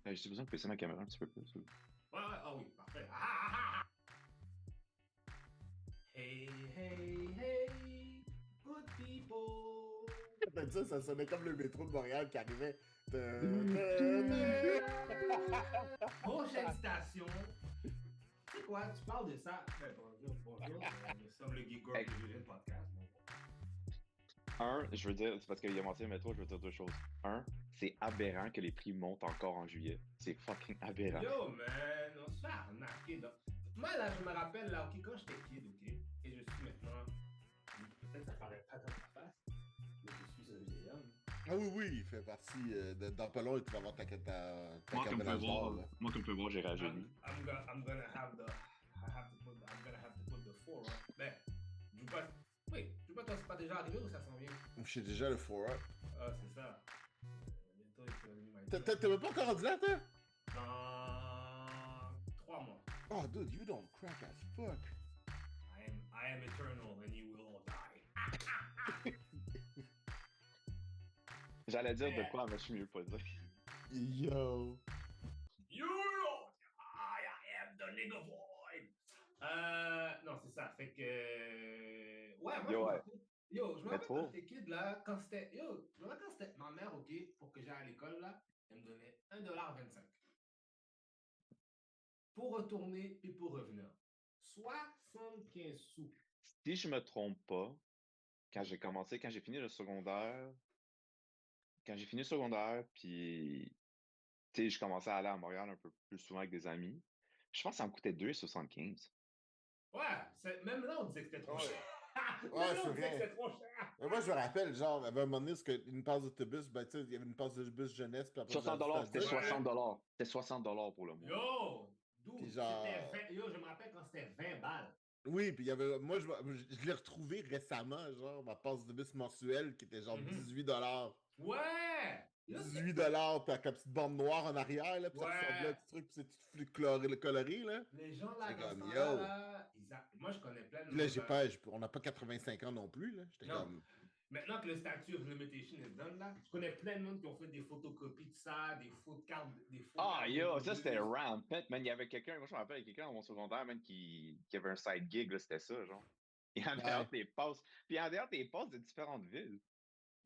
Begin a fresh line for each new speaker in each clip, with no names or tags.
J'ai besoin de baisser ma caméra un petit peu plus.
Ouais, ah oui, parfait. Ah. Hey, hey, hey, good people.
Peut-être ça sonnait comme le métro de Montréal qui arrivait.
Prochaine station. C'est quoi? Tu parles de ça? Bonjour. Nous sommes le Geek Girl du podcast.
Je veux dire, c'est parce qu'il a mentionné le métro, je veux dire deux choses. C'est aberrant que les prix montent encore en juillet. C'est fucking aberrant.
Yo, man, on se fait arnaquer. Moi, là, je me rappelle, là, OK, quand j'étais kid, OK, et je suis maintenant... Peut-être que ça paraît pas dans ma face, mais je suis un vieil homme.
Ah oui, il fait partie dans pas long, tu vas avoir ta
Moi, comme tu peux voir, j'ai rajeuni.
I'm gonna have to put the 4 up. Ben, je pas... Oui, je pas, toi, c'est pas déjà arrivé ou ça s'en vient?
Je sais déjà le 4-up.
Ah, c'est ça. Bientôt, il faut allumer ma
T'es même pas encore rendu là, toi?
Dans 3 mois.
Oh, dude, you don't crack as fuck.
I am eternal and you will all die.
J'allais dire de quoi, mais je suis mieux pas dire.
Yo.
You know, I am the nigga void. Non, c'est ça. Fait que... Ouais, moi, je me rappelle quand j'étais kid, là, quand c'était ma mère, OK, pour que j'aille à l'école, là, elle me donnait $1,25. Pour retourner et pour revenir. 75 sous.
Si je me trompe pas, quand j'ai fini le secondaire, puis tu sais, je commençais à aller à Montréal un peu plus souvent avec des amis, je pense que ça me coûtait 2,75.
Ouais, même là, on disait que c'était trop cher.
Ouais, c'est vrai. Mais moi, je me rappelle, genre, à un moment donné, une passe d'autobus, ben, tu sais, il y avait une passe d'autobus jeunesse. Puis après,
$60, c'était $60. C'était $60 pour le mois.
Yo! D'où?
Genre...
Yo, je me rappelle quand c'était 20 balles.
Oui, puis il y avait... Moi, je l'ai retrouvé récemment, genre, ma passe d'autobus mensuelle qui était genre $18.
Ouais!
$18, puis avec la petite bande noire en arrière, là, puis ça ressemblait à un petit truc, puis c'est tout coloré, là.
Les gens, là, dans
comme,
ce temps-là, là, moi, je connais plein de
monde. Là, on n'a pas 85 ans non plus, là. J'étais comme...
Maintenant que le statut of limitation est done, là, je connais plein de monde qui ont fait des photocopies de ça, des faux cartes.
Ça c'était rampant, man. Il y avait quelqu'un, moi je me rappelle, il y a quelqu'un dans mon secondaire, man, qui avait un side gig, là, c'était ça, genre. Il en dehors des passes. Puis en dehors des passes de différentes villes.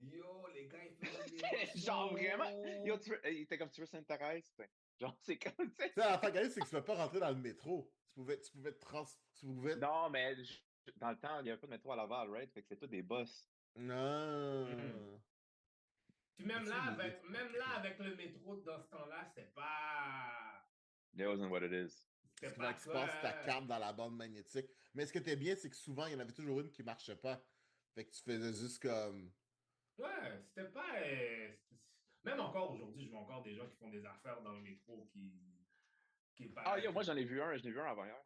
Yo, les gars, ils faisaient des
genre vraiment. Yo, il était comme tu veux Sainte-Thérèse. Genre, c'est comme ça.
La fin c'est que tu ne peux pas rentrer dans le métro. Tu pouvais...
Non, mais dans le temps, il n'y avait pas de métro à Laval, right? Fait que c'était tous des bus.
Non.
Puis même là, avec le métro dans ce temps-là, c'était pas...
It wasn't what it is.
C'est comment tu passes ta carte dans la bande magnétique. Mais ce qui était bien, c'est que souvent, il y en avait toujours une qui marchait pas. Fait que tu faisais juste comme...
Ouais, c'était pas... Même encore aujourd'hui, je vois encore des gens qui font des affaires dans le métro qui est pas...
Ah, yo, moi j'en ai vu un avant hier.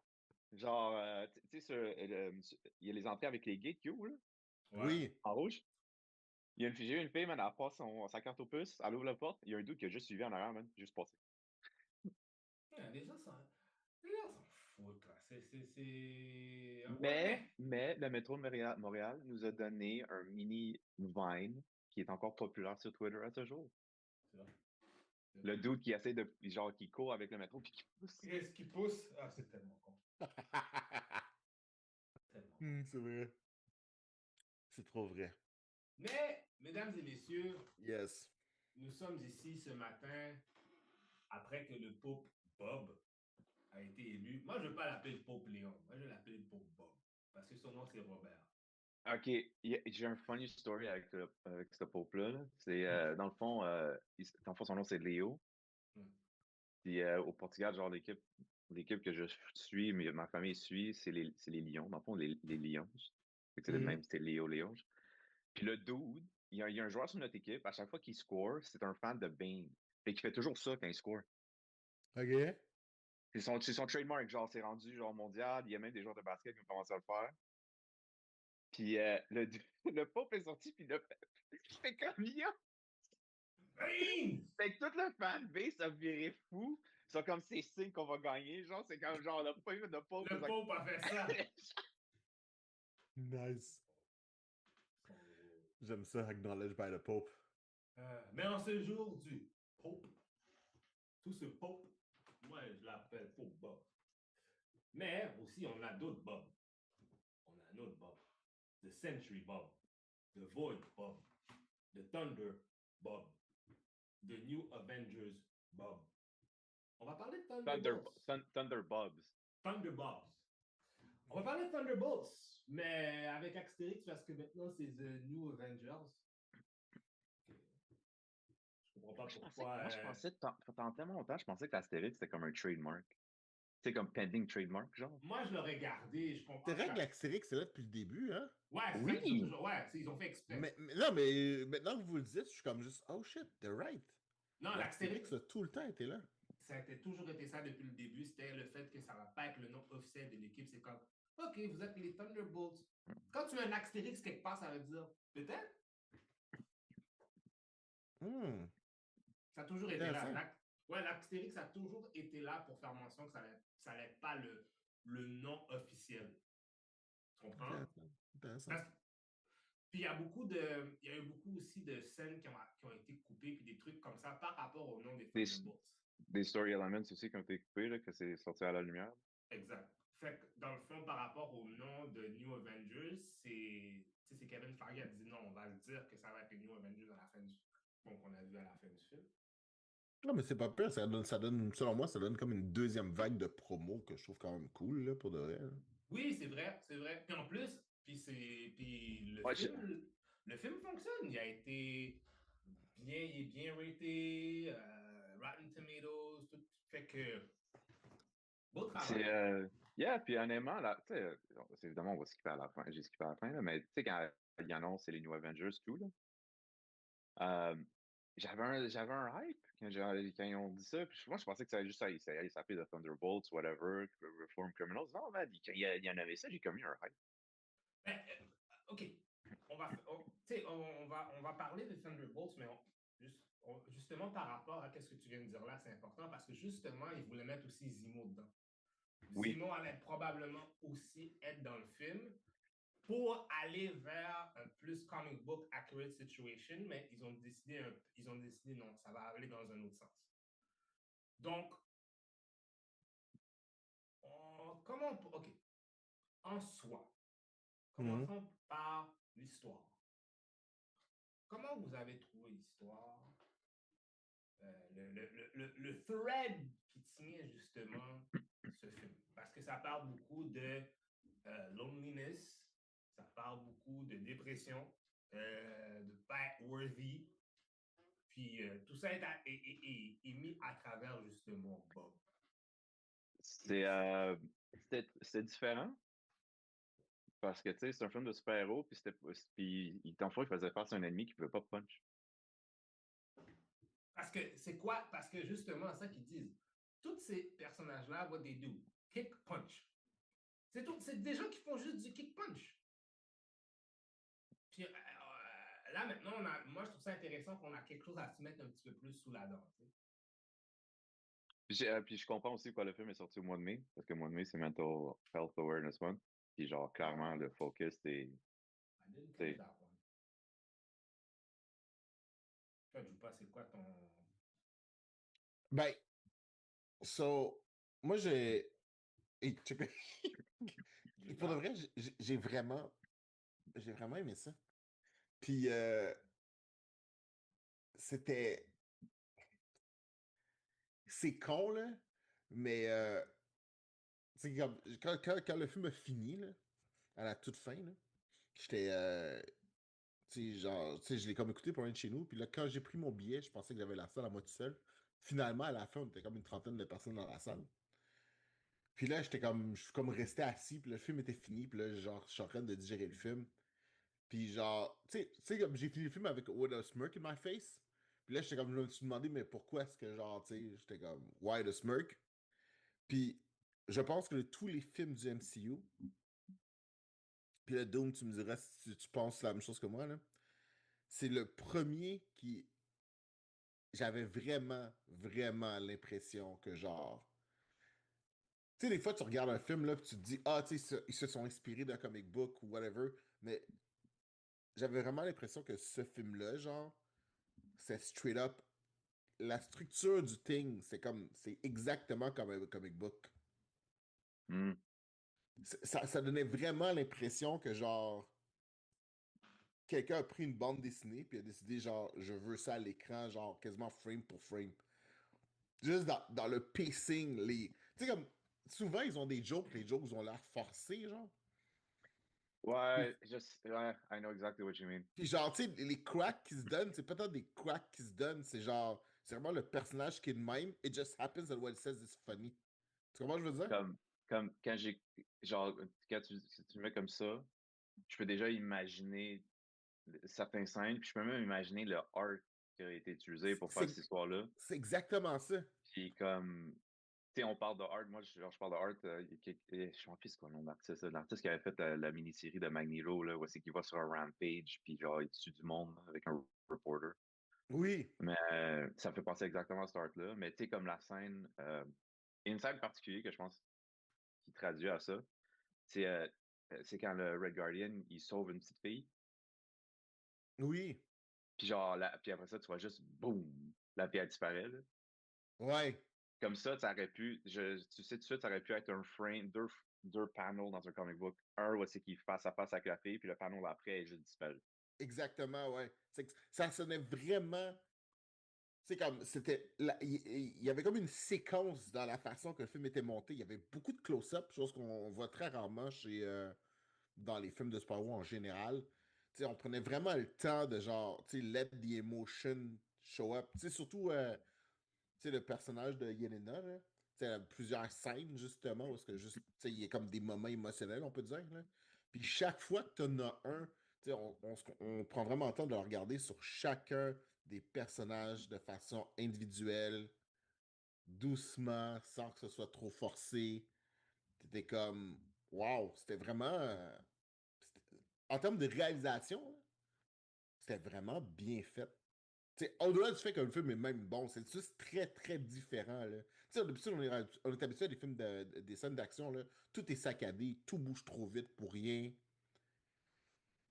Genre, tu sais, il y a les entrées avec les gates, yo, là.
Ouais. Oui.
En rouge. J'ai eu une fille, man, elle passe sa carte au puce, elle ouvre la porte, il y a un dude qui a juste suivi en arrière, man, juste passé.
Ouais, les gens s'en foutent, là.
Mais le métro de Montréal nous a donné un mini Vine qui est encore populaire sur Twitter à ce jour.
C'est vrai.
Le dude qui essaie de, genre, qui court avec le métro puis qui pousse.
Qu'est-ce qui pousse? Ah, c'est tellement con.
C'est vrai. C'est trop vrai.
Mais, mesdames et messieurs,
yes,
nous sommes ici ce matin après que le Pope Bob a été élu. Moi, je ne veux pas l'appeler le Pope Léon. Moi, je vais l'appeler le Pope Bob. Parce que son nom, c'est Robert.
OK. J'ai un funny story avec ce Pope-là. C'est, dans le fond, son nom, c'est Léo. Puis au Portugal, genre, l'équipe que je suis, ma famille suit, c'est les Lions. Dans le fond, les Lions. C'est le même, c'était Léo Léon. Puis le dude, il y a un joueur sur notre équipe, à chaque fois qu'il score, c'est un fan de Bane. Fait qu'il fait toujours ça quand il score.
OK.
C'est son trademark, genre, c'est rendu genre mondial. Il y a même des joueurs de basket qui ont commencé à le faire. Puis le Pope est sorti, puis il a fait comme yo! Fait que toute la fanbase a viré fou. C'est comme c'est signe qu'on va gagner. Genre, c'est comme genre le Pope.
Le Pope a fait ça.
Nice. J'aime ça, acknowledged by the Pope.
Mais en ce jour du Pope, tout ce pop, moi, je l'appelle faux Bob. Mais aussi, on a d'autres Bob. On a un autre Bob. The Century Bob. The Void Bob. The Thunder Bob. The New Avengers Bob. On va parler de
Thunderbobs.
Thunderbobs. On va parler de Thunderbolts, mais avec Astérix parce que maintenant c'est The New Avengers. Je comprends pas pourquoi.
Moi, je pensais, pendant tellement longtemps, je pensais que l'Astérix c'était comme un trademark. C'est comme pending trademark, genre.
Moi, je l'aurais gardé, je comprends.
C'est vrai que l'Astérix, c'est là depuis le début, hein?
Ouais, c'est ça qu'ils ont toujours. Ouais, ils ont fait exprès.
Mais maintenant que vous le dites, je suis comme juste, oh shit, they're right.
Non, l'Astérix
a tout le temps été là.
Ça a toujours été ça depuis le début. C'était le fait que ça va pas être le nom officiel de l'équipe. C'est comme, OK, vous êtes les Thunderbolts. Quand tu mets un Astérix quelque part, ça veut dire peut-être. Ça a toujours été là. Ouais, l'Astérix a toujours été là pour faire mention que ça n'allait pas le nom officiel. Tu comprends? Intéressant. Puis il y a eu beaucoup aussi de scènes qui ont été coupées, puis des trucs comme ça par rapport au nom des Thunderbolts.
Des story elements aussi qui ont été coupés, là, que c'est sorti à la lumière.
Exact. Fait que dans le fond, par rapport au nom de New Avengers, c'est Kevin Feige a dit non, on va le dire que ça va être New Avengers à la fin du bon, qu'on a vu à la fin du film.
Non, mais c'est pas pire, ça donne, selon moi, ça donne comme une deuxième vague de promo que je trouve quand même cool, là, pour de vrai. Là.
Oui, c'est vrai. Puis en plus, le film fonctionne. Il a été bien raté, Rotten Tomatoes, tout. Fait que, beau travail.
Yeah, puis honnêtement, là, tu sais, évidemment, on va skipper à la fin. J'ai skippé à la fin, là, mais tu sais, quand ils annoncent les New Avengers, tout, là, j'avais un hype quand ils ont dit ça. Puis moi, je pensais que ça allait juste allait s'appeler The Thunderbolts, whatever, Reform Criminals. Non, man, il y en avait ça, j'ai comme eu un hype.
Ben, OK. On va parler des Thunderbolts, mais justement par rapport à ce que tu viens de dire là, c'est important parce que justement, ils voulaient mettre aussi Zemo dedans. Oui. Zemo allait probablement aussi être dans le film pour aller vers un plus comic book accurate situation, mais ils ont décidé non, ça va aller dans un autre sens. Donc, OK. En soi, commençons par l'histoire. Comment vous avez trouvé l'histoire? Le thread qui tient justement ce film. Parce que ça parle beaucoup de loneliness, ça parle beaucoup de dépression, de pas être worthy. Puis tout ça est mis à travers justement Bob.
C'était différent. Parce que, tu sais, c'est un film de super-héros, puis dans le fond, il faisait face à un ennemi qui ne pouvait pas punch.
Parce que c'est quoi? Parce que justement, ça qu'ils disent. Tous ces personnages-là, what they do? Kick, punch. C'est des gens qui font juste du kick, punch. Puis là, maintenant, moi, je trouve ça intéressant qu'on a quelque chose à se mettre un petit peu plus sous la dent.
Puis je comprends aussi pourquoi le film est sorti au mois de mai, parce que le mois de mai, c'est Mental Health Awareness Month. Puis genre, clairement, le focus, c'est...
Toi, du pas, c'est quoi ton...
Ben, moi, j'ai... Pour de vrai, j'ai vraiment aimé ça. Puis, c'était... C'est con, là, mais quand le film a fini, là, à la toute fin, là, j'étais... je l'ai comme écouté pour un de chez nous, puis là, quand j'ai pris mon billet, je pensais que j'avais la salle à moi tout seul. Finalement, à la fin, on était comme une trentaine de personnes dans la salle. Puis là, je suis comme resté assis, puis le film était fini, puis là, genre, je suis en train de digérer le film. Puis genre, tu sais, comme j'ai fini le film avec With a Smirk in my face. Puis là, je me suis demandé, mais pourquoi est-ce que, genre, tu sais, j'étais comme, why the smirk? Puis je pense que tous les films du MCU, puis là, Doom, tu me diras si tu penses la même chose que moi, là, c'est le premier qui... J'avais vraiment l'impression que, genre... Tu sais, des fois, tu regardes un film, là, puis tu te dis, ah, tu sais, ils se sont inspirés d'un comic book ou whatever, mais j'avais vraiment l'impression que ce film-là, genre, c'est straight up la structure du thing, c'est exactement comme un comic book.
Mm.
Ça donnait vraiment l'impression que, genre, quelqu'un a pris une bande dessinée puis a décidé, genre, je veux ça à l'écran, genre, quasiment frame pour frame. Juste dans le pacing, tu sais, comme, souvent, ils ont des jokes, les jokes ont l'air forcés, genre.
Ouais, I know exactly what you mean.
Puis genre, tu sais, les cracks qui se donnent, c'est pas tant des cracks qui se donnent, c'est genre, c'est vraiment le personnage qui est de même. It just happens that what it says is funny. Tu comprends ce que je veux dire?
Comme quand genre, quand si tu le mets comme ça, je peux déjà imaginer certains scènes, puis je peux même imaginer le art qui a été utilisé pour faire cette histoire-là.
C'est exactement ça.
Puis comme, tu sais, on parle de art, moi, je parle de art, je m'en fiche, c'est quoi le nom d'artiste, l'artiste qui avait fait la mini-série de Magneto, là, où c'est qu'il va sur un rampage, puis genre, il tue du monde avec un reporter.
Oui.
Mais ça me fait penser exactement à cet art-là. Mais tu sais, comme la scène, une scène particulière que je pense qui traduit à ça, c'est quand le Red Guardian, il sauve une petite fille.
Oui.
Puis genre, puis après ça, tu vois juste, boum, la fille, elle disparaît, là.
Ouais.
Comme ça aurait pu, tu sais tout de suite, ça aurait pu être un frame, deux panels dans un comic book. Un où c'est qu'il face à face avec la fille, puis le panel après, elle est juste disparue.
Exactement, ouais. Ça sonnait vraiment. C'est comme, il y avait comme une séquence dans la façon que le film était monté. Il y avait beaucoup de close-up, chose qu'on voit très rarement dans les films de super-héros en général. T'sais, on prenait vraiment le temps de genre, let the emotion show up. Surtout, le personnage de Yelena, là. Plusieurs scènes, justement, où il y a comme des moments émotionnels, on peut dire. Là. Puis chaque fois que tu en as un, on prend vraiment le temps de le regarder sur chacun des personnages de façon individuelle, doucement, sans que ce soit trop forcé. T'étais comme, wow, c'était vraiment. En termes de réalisation, là, c'était vraiment bien fait. Au-delà du fait que le film est même bon, c'est juste très, très différent. Là. D'habitude, on est habitué à des films, des scènes d'action, là, tout est saccadé, tout bouge trop vite pour rien.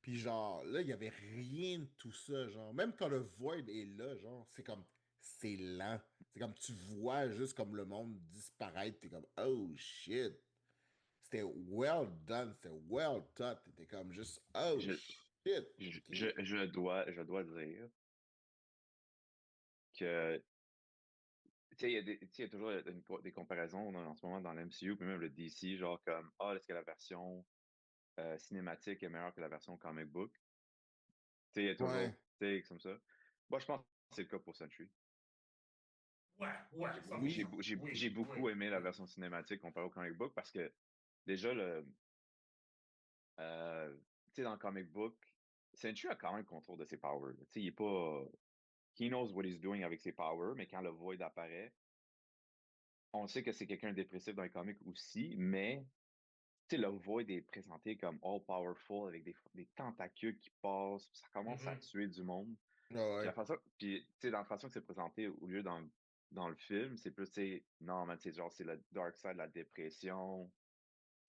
Puis genre, là, il n'y avait rien de tout ça, genre. Même quand le Void est là, genre, c'est lent. C'est comme, tu vois juste comme le monde disparaître, t'es comme, oh shit. C'était well done, c'était well taught. T'étais comme juste, oh
Je,
shit. Okay.
je dois dire que, tu sais, il y a toujours des comparaisons en ce moment dans l'MCU, puis même le DC, genre comme, est-ce que la version cinématique est meilleure que la version comic book? Tu sais, il y a
Ouais.
toujours, tu sais, comme ça. Moi, je pense que c'est le cas pour Sentry.
Ouais,
Oui.
J'ai beaucoup aimé la version cinématique comparée au comic book parce que déjà, tu sais, dans le comic book, Sentry a quand même le contrôle de ses powers. Tu sais, il est pas. He knows what he's doing avec ses powers, mais quand le Void apparaît, on sait que c'est quelqu'un de dépressif dans les comics aussi, mais tu sais, le Void est présenté comme all-powerful avec des tentacules qui passent, puis ça commence à tuer du monde.
Ah ouais.
Puis, tu sais, dans la façon que c'est présenté, au lieu dans le film, c'est plus, tu sais, non, mais c'est genre, c'est le dark side de la dépression.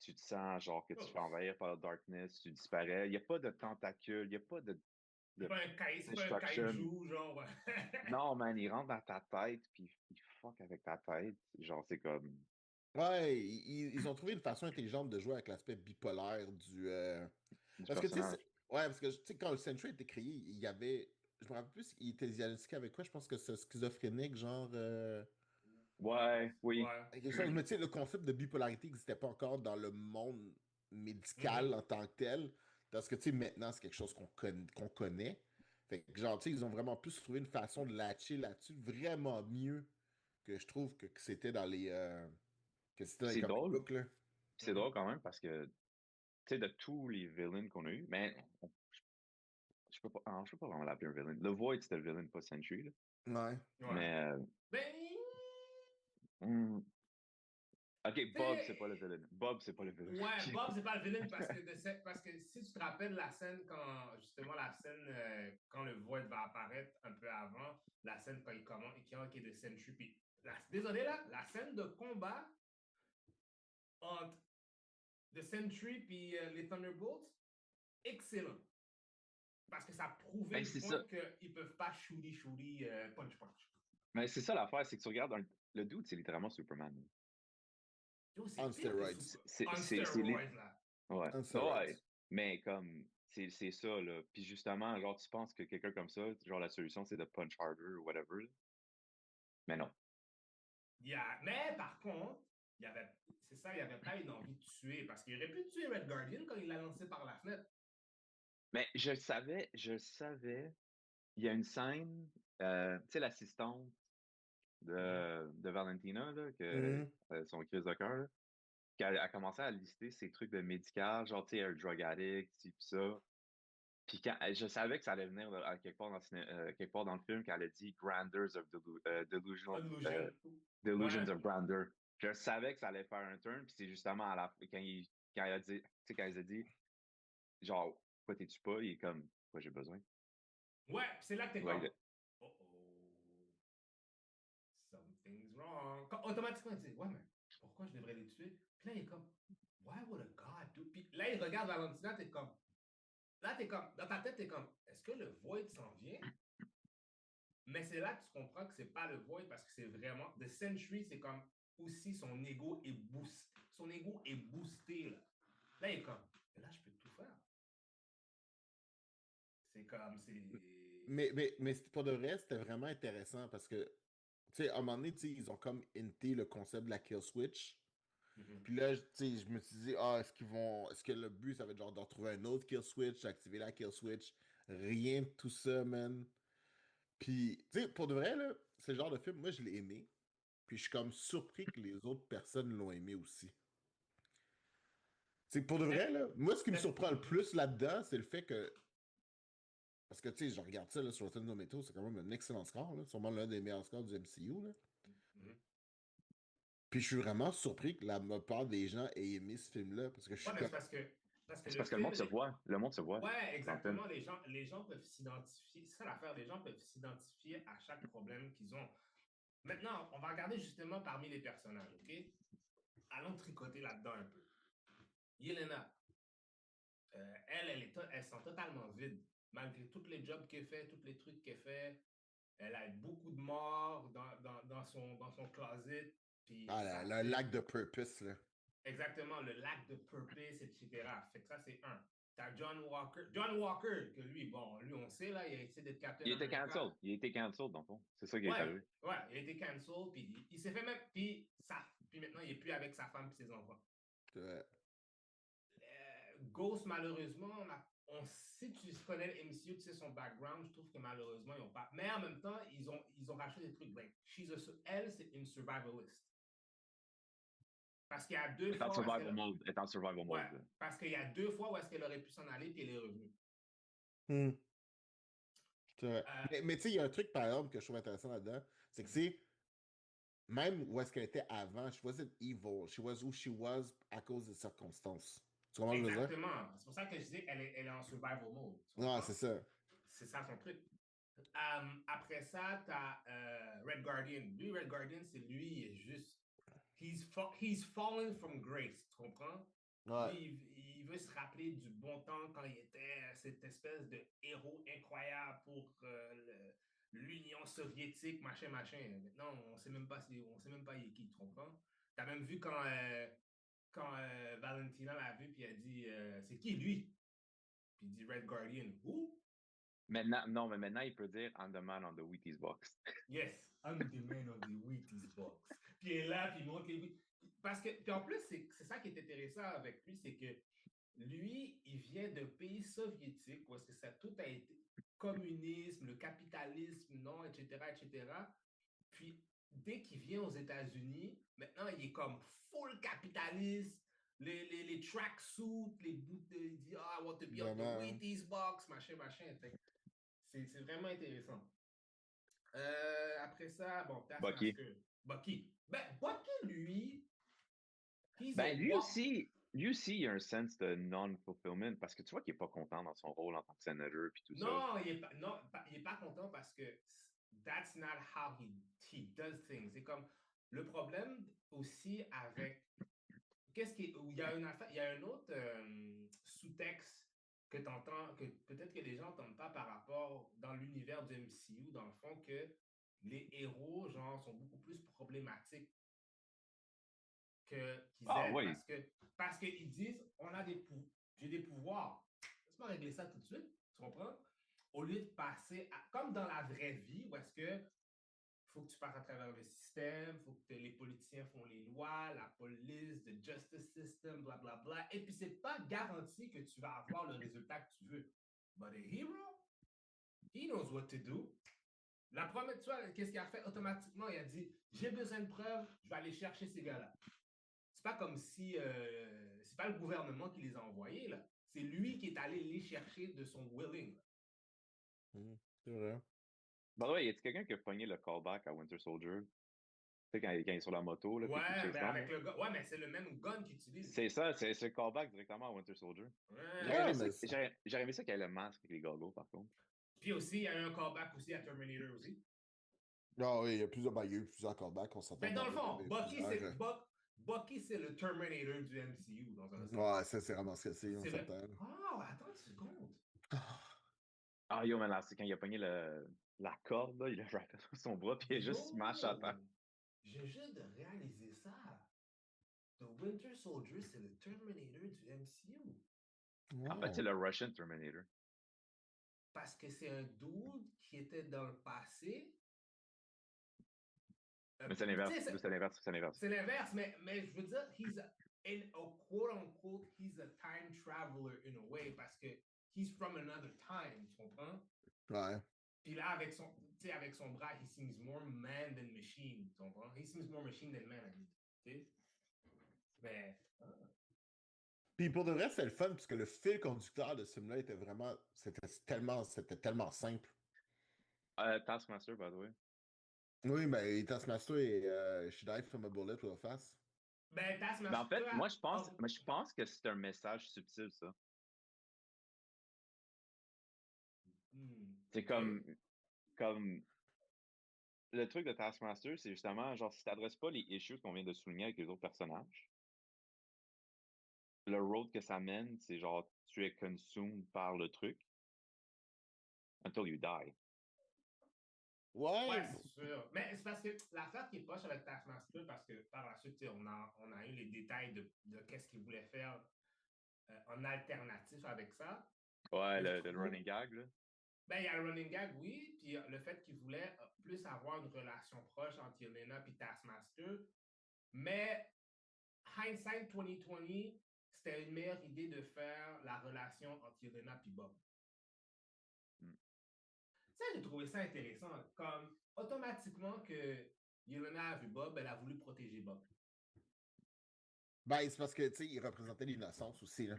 Tu te sens genre que tu te fais envahir par la darkness, tu disparais. Il n'y a pas de tentacules, il n'y a pas
c'est
de
pas un kaiju, genre.
Non, man, il rentre dans ta tête, puis il fuck avec ta tête. Genre, c'est comme.
Ouais, ils ont trouvé une façon intelligente de jouer avec l'aspect bipolaire
Du
Parce que, tu sais,
personnage.
ouais, parce que, tu sais, quand le Sentry a été créé, il y avait... Je me rappelle plus, il était diagnostiqué avec quoi? Je pense que c'est schizophrénique, genre...
Ouais, oui.
Ouais.
quelque chose. Mais tu sais, le concept de bipolarité n'existait pas encore dans le monde médical
Mhm.
en tant que tel. Parce que, tu sais, maintenant, c'est quelque chose qu'on connaît. Fait que, genre, tu sais, ils ont vraiment pu se trouver une façon de latcher là-dessus vraiment mieux que je trouve que c'était dans les
C'est
comic
drôle.
books, là.
C'est drôle quand même parce que, tu sais, de tous les villains qu'on a eu, mais je peux pas vraiment l'appeler un villain. Le Void, c'était le villain, pas Sentry, là.
Ouais.
Ouais.
Mais,
Ben,
hmm, ok, Bob, c'est pas le
t'sais,
villain. Bob, c'est pas le villain.
ouais, Bob, c'est pas le villain parce que si tu te rappelles la scène quand, justement, la scène quand le Void va apparaître un peu avant, la scène quand il commence et qui est de Sentry, puis désolé là, la scène de combat entre The Sentry puis les Thunderbolts, excellent. Parce que ça prouvait
Ben,
le
c'est
point
ça.
qu'ils peuvent pas shooty, punch.
Mais c'est ça l'affaire, c'est que tu regardes le dude, c'est littéralement Superman.
Yo,
On
c'est pire que
steroids.
On steroids, là.
Ouais.
On steroids.
Ouais. Mais comme, c'est ça, là. Puis justement, genre, tu penses que quelqu'un comme ça, genre, la solution, c'est de punch harder ou whatever. Là. Mais non.
Mais par contre, c'est ça, il avait pas une envie de tuer, parce qu'il aurait pu tuer Red Guardian quand il l'a lancé par la fenêtre.
Mais je savais, il y a une scène, tu sais, l'assistante de Valentina, là, son crise de cœur, qu'elle a commencé à lister ses trucs de médical, genre, tu sais, un drug addict, pis ça. Puis je savais que ça allait venir à quelque part dans le film qu'elle a dit Grandeurs of Delusions of Grandeur. Je savais que ça allait faire un turn, puis c'est justement quand il a dit, tu sais, quand il a dit, genre, pourquoi t'es-tu pas? Il est comme, quoi j'ai besoin?
Ouais, c'est là que t'es
Ouais,
comme, oh, something's wrong. Automatiquement, tu dis, ouais, mais pourquoi je devrais les tuer? Puis là, il est comme, why would a god do? Puis là, il regarde Valentina, t'es comme, dans ta tête, t'es comme, est-ce que le Void s'en vient? Mais c'est là que tu comprends que c'est pas le Void parce que c'est vraiment, The Sentry, c'est comme, aussi son ego est boosté. Son ego est boosté, là. Là, il est comme, mais là, je peux tout faire. C'est comme, c'est...
Mais pour de vrai, c'était vraiment intéressant parce que, tu sais, à un moment donné, tu sais, ils ont comme inté le concept de la kill switch. Puis là, tu sais, je me suis dit, est-ce que le but, ça va être genre de retrouver un autre kill switch, d'activer la kill switch? Rien de tout ça, man. Puis, tu sais, pour de vrai, là, c'est le genre de film, moi, je l'ai aimé. Puis je suis comme surpris que les autres personnes l'ont aimé aussi. C'est pour de vrai, là, moi, ce qui me surprend le plus là-dedans, c'est le fait que. Parce que, tu sais, je regarde ça là, sur Rotten Tomatoes, c'est quand même un excellent score, là, sûrement l'un des meilleurs scores du MCU. Là. Puis je suis vraiment surpris que la plupart des gens aient aimé ce film-là. Parce que je suis
mais
comme.
C'est parce que le monde se voit. Le monde se voit.
Ouais, exactement. Les gens peuvent s'identifier. C'est ça l'affaire. Les gens peuvent s'identifier à chaque problème qu'ils ont. Maintenant, on va regarder justement parmi les personnages, OK? Allons tricoter là-dedans un peu. Yelena, elle sent totalement vide. Malgré tous les jobs qu'elle fait, tous les trucs qu'elle fait, elle a beaucoup de morts dans son closet. Puis
Le lac de purpose, là.
Exactement, le lac de purpose, etc. Fait que ça, c'est un. T'as John Walker. John Walker, que lui, bon, lui, on sait, là, il a essayé d'être Captain America.
Il a été cancelled, dans le fond. C'est ça qui est arrivé.
Ouais, il a été cancelled, puis il s'est fait même. Puis maintenant, il n'est plus avec sa femme et ses enfants.
Ouais.
Ghost, malheureusement, on sait, tu connais le MCU, tu sais son background, je trouve que malheureusement, ils n'ont pas. Mais en même temps, ils ont racheté des trucs. Like, elle, c'est une survivalist. Parce qu'il y a deux fois.
Elle est en survival mode.
Parce qu'il y a 2 fois où est-ce qu'elle aurait pu s'en aller, puis elle est revenue.
Mais tu sais, il y a un truc, par exemple, que je trouve intéressant là-dedans, c'est que c'est. Même où est-ce qu'elle était avant, she wasn't evil. She was who she was à cause des circonstances. Tu comprends le dire?
Exactement. C'est pour ça que je dis qu'elle est en survival mode.
Non, c'est ça.
C'est ça son truc. Après ça, t'as Red Guardian. Lui, Red Guardian, c'est lui, il est juste. He's fallen from grace. Tu comprends?
Ouais.
Lui, il veut se rappeler du bon temps quand il était cette espèce de héros incroyable pour l'Union soviétique, machin. Maintenant, on sait même pas il est qui, tu comprends? T'as même vu quand Valentina l'a vu, puis elle dit c'est qui lui? Puis il dit Red Guardian. Who?
Maintenant, il peut dire I'm the man on the Wheaties box.
Yes, I'm the man on the Wheaties box. Puis il est là, puis il montre les. Parce que, puis en plus, c'est ça qui est intéressant avec lui, c'est que lui, il vient d'un pays soviétique où est-ce que ça tout a été communisme, le capitalisme, non, etc., etc. Puis, dès qu'il vient aux États-Unis, maintenant, il est comme full capitaliste, les tracksuits, les bouts de... Il dit, I want to be on the Wheaties box, machin. C'est vraiment intéressant. Après ça, bon,
Bucky.
Bucky. Bucky, lui...
Lui aussi, il a un sens de non-fulfillment parce que tu vois qu'il n'est pas content dans son rôle en tant que sénateur puis tout ça.
Non, il n'est pas content parce que that's not how he does things. C'est comme le problème aussi avec il y a un autre sous-texte que tu entends, que peut-être que les gens n'entendent pas par rapport dans l'univers du MCU, dans le fond, que les héros, genre, sont beaucoup plus problématiques qu'ils
Ah
aident.
oui.
Parce qu'ils disent, j'ai des pouvoirs. Laisse-moi régler ça tout de suite, tu comprends? Au lieu de passer, comme dans la vraie vie, où est-ce que faut que tu passes à travers le système, faut que les politiciens font les lois, la police, le justice system, blablabla. Bla, bla. Et puis, c'est pas garanti que tu vas avoir le résultat que tu veux. But a hero, he knows what to do. La première, tu vois, qu'est-ce qu'il a fait automatiquement? Il a dit, j'ai besoin de preuves, je vais aller chercher ces gars-là. C'est pas comme si, c'est pas le gouvernement qui les a envoyés, là. C'est lui qui est allé les chercher de son willing.
C'est vrai.
By the way, y a-t-il quelqu'un qui a pogné le callback à Winter Soldier? Tu sais, quand il est sur la moto, là, puis qu'il chase
avec le gars. Ouais, mais c'est le même gun qu'il utilise.
C'est ça, c'est le callback directement à Winter Soldier.
Ouais.
J'aurais aimé ça qu'il y ait le masque avec les goggles, par contre.
Puis aussi, il y a eu un callback aussi à Terminator aussi.
Ah oui, il y a eu plusieurs callbacks, on s'entend.
Mais dans le fond, Bucky, c'est le Terminator du MCU, dans un sens.
Ouais, ça, c'est vraiment ce que c'est, on
s'entend.
s'entend.
Attends une seconde.
Ah, yo, mais là, c'est quand il a pogné la corde, là, il a rappelé sur son bras, puis il a juste smash à terre.
J'ai juste de réaliser ça. The Winter Soldier, c'est le Terminator du MCU.
En fait, c'est le Russian Terminator.
Parce que c'est un dude qui était dans le passé.
Mais c'est l'inverse.
C'est l'inverse, mais je veux dire, he's a quote-unquote, he's a time traveler in a way, parce que he's from another time, tu comprends?
Ouais.
Puis là, avec son bras, he seems more man than machine, tu comprends? He seems more machine than man, tu sais? Mais...
Puis pour de vrai, c'est le fun, parce que le fil conducteur de ce film-là était vraiment... C'était tellement simple.
Taskmaster, by the way.
Oui, mais Taskmaster et Should I From a Bullet with a Fast?
Ben, Taskmaster...
Mais en fait, moi, je pense que c'est un message subtil, ça. C'est comme le truc de Taskmaster, c'est justement, genre, si t'adresses pas les issues qu'on vient de souligner avec les autres personnages, le road que ça mène, c'est genre, tu es consumed par le truc until you die.
Ouais, c'est sûr. Mais c'est parce que l'affaire qui est poche avec Taskmaster, parce que par la suite, on a eu les détails de qu'est-ce qu'il voulait faire en alternatif avec ça.
Ouais, le running gag, là.
Ben, il y a le running gag, oui, puis le fait qu'il voulait plus avoir une relation proche entre Yelena et Taskmaster. Mais hindsight 2020, c'était une meilleure idée de faire la relation entre Yelena et Bob. Ça, j'ai trouvé ça intéressant. Comme automatiquement que Yelena a vu Bob, elle a voulu protéger Bob.
Ben, c'est parce que, tu sais, il représentait l'innocence aussi, là.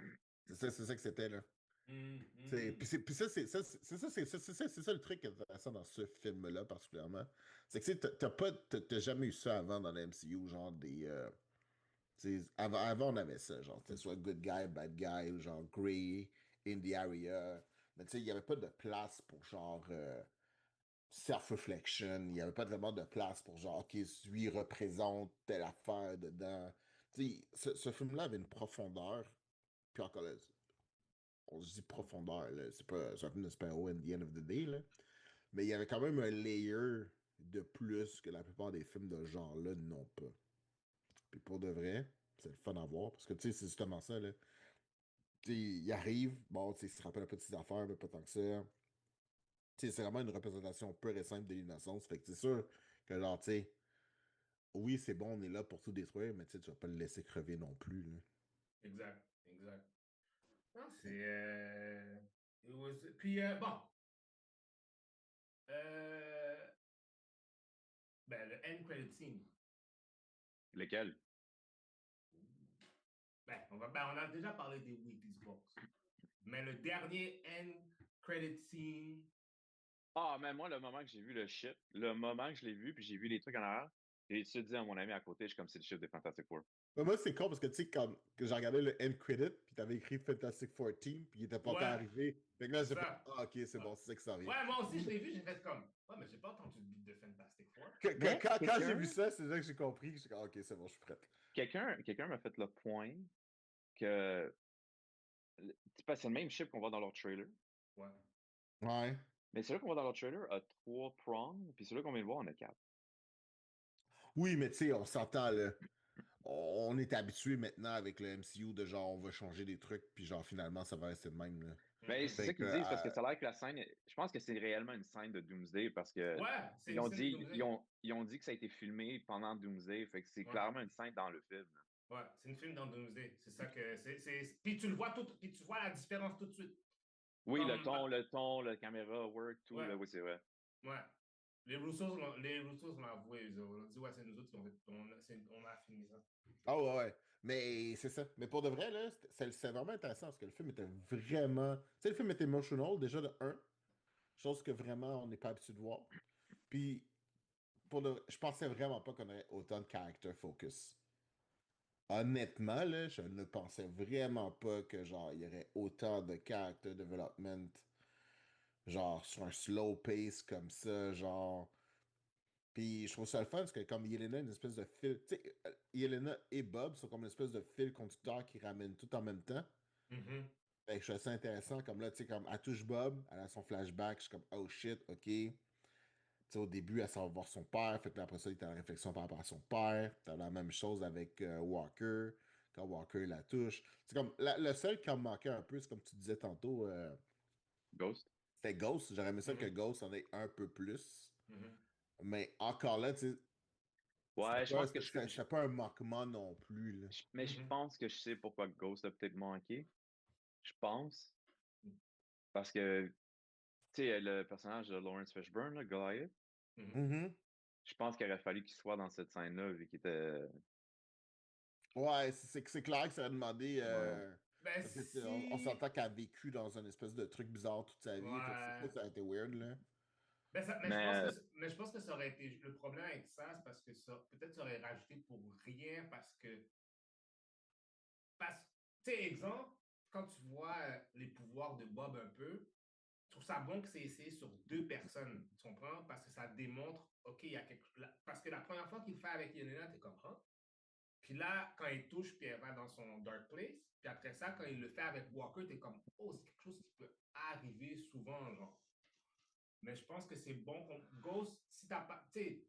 C'est ça que c'était, là. Puis ça, c'est ça le truc intéressant dans ce film-là, particulièrement. C'est que, tu sais, t'as jamais eu ça avant dans la MCU, genre des... avant, on avait ça, genre, c'était soit good guy, bad guy, ou genre gray, in the area. Mais tu sais, il n'y avait pas de place pour genre self-reflection. Il n'y avait pas vraiment de place pour genre, ok, lui représente telle affaire dedans. Tu sais, ce film-là avait une profondeur. Puis encore là, on se dit profondeur, là. C'est pas un film de super-héros at the end of the day, là. Mais il y avait quand même un layer de plus que la plupart des films de ce genre-là n'ont pas. Puis pour de vrai, c'est le fun à voir. Parce que, tu sais, c'est justement ça, là. Tu sais, il arrive, bon, tu sais, il se rappelle un peu de ses affaires, mais pas tant que ça. Tu sais, c'est vraiment une représentation pure et simple de l'innocence. Fait que c'est sûr que, genre, tu sais, oui, c'est bon, on est là pour tout détruire, mais tu sais, tu vas pas le laisser crever non plus, là.
Exact. Non, c'est... Puis, bon. Ben, le end credit scene.
Lequel?
Ben, on a déjà parlé des Wheaties Box. Mais le dernier end credit scene...
Ah, mais moi, le moment que j'ai vu le shit, le moment que je l'ai vu, puis j'ai vu les trucs en arrière, j'ai tout de suite dit à mon ami à côté, je suis comme c'est le shit des Fantastic Four.
Mais moi, c'est con parce que, tu sais, quand que j'ai regardé le end credit, puis t'avais écrit Fantastic Four Team, puis il était pas encore arrivé. Fait que là, j'ai fait, ah, ok, c'est bon, c'est ça que ça vient.
Ouais, moi aussi, je l'ai vu, j'ai fait comme, ouais, mais j'ai pas entendu de beat de Fantastic Four.
Quand j'ai vu ça, c'est là que j'ai compris. J'ai dit, ok, c'est bon, je suis prêt.
Quelqu'un m'a fait le point que c'est le même chip qu'on voit dans leur trailer.
Ouais.
Ouais.
Mais celui qu'on voit dans le trailer a 3 prongs, puis celui qu'on vient de voir, on a 4.
Oui, mais tu sais, on s'entend, là. On est habitué maintenant avec le MCU de genre, on va changer des trucs, puis genre, finalement, ça va rester le même, là.
Mais c'est
Fait
ça
que,
qu'ils disent, parce que ça a l'air que la scène, je pense que c'est réellement une scène de Doomsday, parce que
Ouais, c'est
ils
une
ont
scène de
dit,
Doomsday.
ils ont dit que ça a été filmé pendant Doomsday, fait que c'est
Ouais.
clairement une scène dans le film.
Ouais, c'est une film dans Doomsday. C'est ça que c'est. Puis tu le vois tout, puis tu vois la différence tout de suite.
Oui,
Comme,
le ton, la caméra work, tout,
ouais.
là, oui, c'est vrai.
Ouais. Les Russos l'ont avoué. Ils ont dit, ouais, c'est nous autres qui ont fait. On a filmé ça.
ah ouais. Mais c'est ça. Mais pour de vrai, là, c'est vraiment intéressant parce que le film était vraiment. Tu sais, le film était emotional, déjà de 1, chose que vraiment on n'est pas habitué de voir. Puis, je pensais vraiment pas qu'on aurait autant de character focus. Honnêtement, là, je ne pensais vraiment pas que genre il y aurait autant de character development, genre sur un slow pace comme ça, genre. Puis je trouve ça le fun parce que comme Yelena, une espèce de fil. Tu sais, Yelena et Bob sont comme une espèce de fil conducteur qui ramène tout en même temps.
Mm-hmm.
Fait que je trouve ça intéressant. Comme là, tu sais, comme elle touche Bob, elle a son flashback, je suis comme oh shit, ok. Tu sais, au début, elle s'en va voir son père. Fait que là, après ça, il est en réflexion par rapport à son père. T'as la même chose avec Walker. Quand Walker la touche. C'est comme le seul qui en manquait un peu, c'est comme tu disais tantôt,
Ghost?
c'était Ghost. J'aurais aimé ça que
Mm-hmm.
Ghost en ait un peu plus.
Mm-hmm.
Mais encore là, tu sais,
Ouais, je pense que
c'était pas un manquement non plus, là.
mais je
Mm-hmm.
pense que je sais pourquoi Ghost a peut-être manqué. Je pense. Parce que, tu sais, le personnage de Lawrence Fishburne, là, Goliath,
Mm-hmm.
Mhm.
je pense qu'il aurait fallu qu'il soit dans cette scène-là, vu qu'il était.
Ouais, c'est clair que ça a demandé.
Ouais.
Ben
Parce que on
si.
s'entend qu'elle a vécu dans un espèce de truc bizarre toute sa vie. Fait que c'est sûr
Ouais.
que ça a été weird, là.
Mais,
Mais je pense que ça aurait été. Le problème avec ça, c'est parce que ça. Peut-être ça aurait rajouté pour rien parce que. Tu sais, exemple, quand tu vois les pouvoirs de Bob un peu, je trouve ça bon que c'est essayé sur 2 personnes. Tu comprends? Parce que ça démontre, OK, il y a quelque chose. Parce que la première fois qu'il le fait avec Yelena, tu comprends? Puis là, quand il touche, puis elle va dans son dark place. Puis après ça, quand il le fait avec Walker, t'es comme, oh, c'est quelque chose qui peut arriver souvent, genre. Mais je pense que c'est bon qu'on. Ghost, si t'as pas. Tu sais,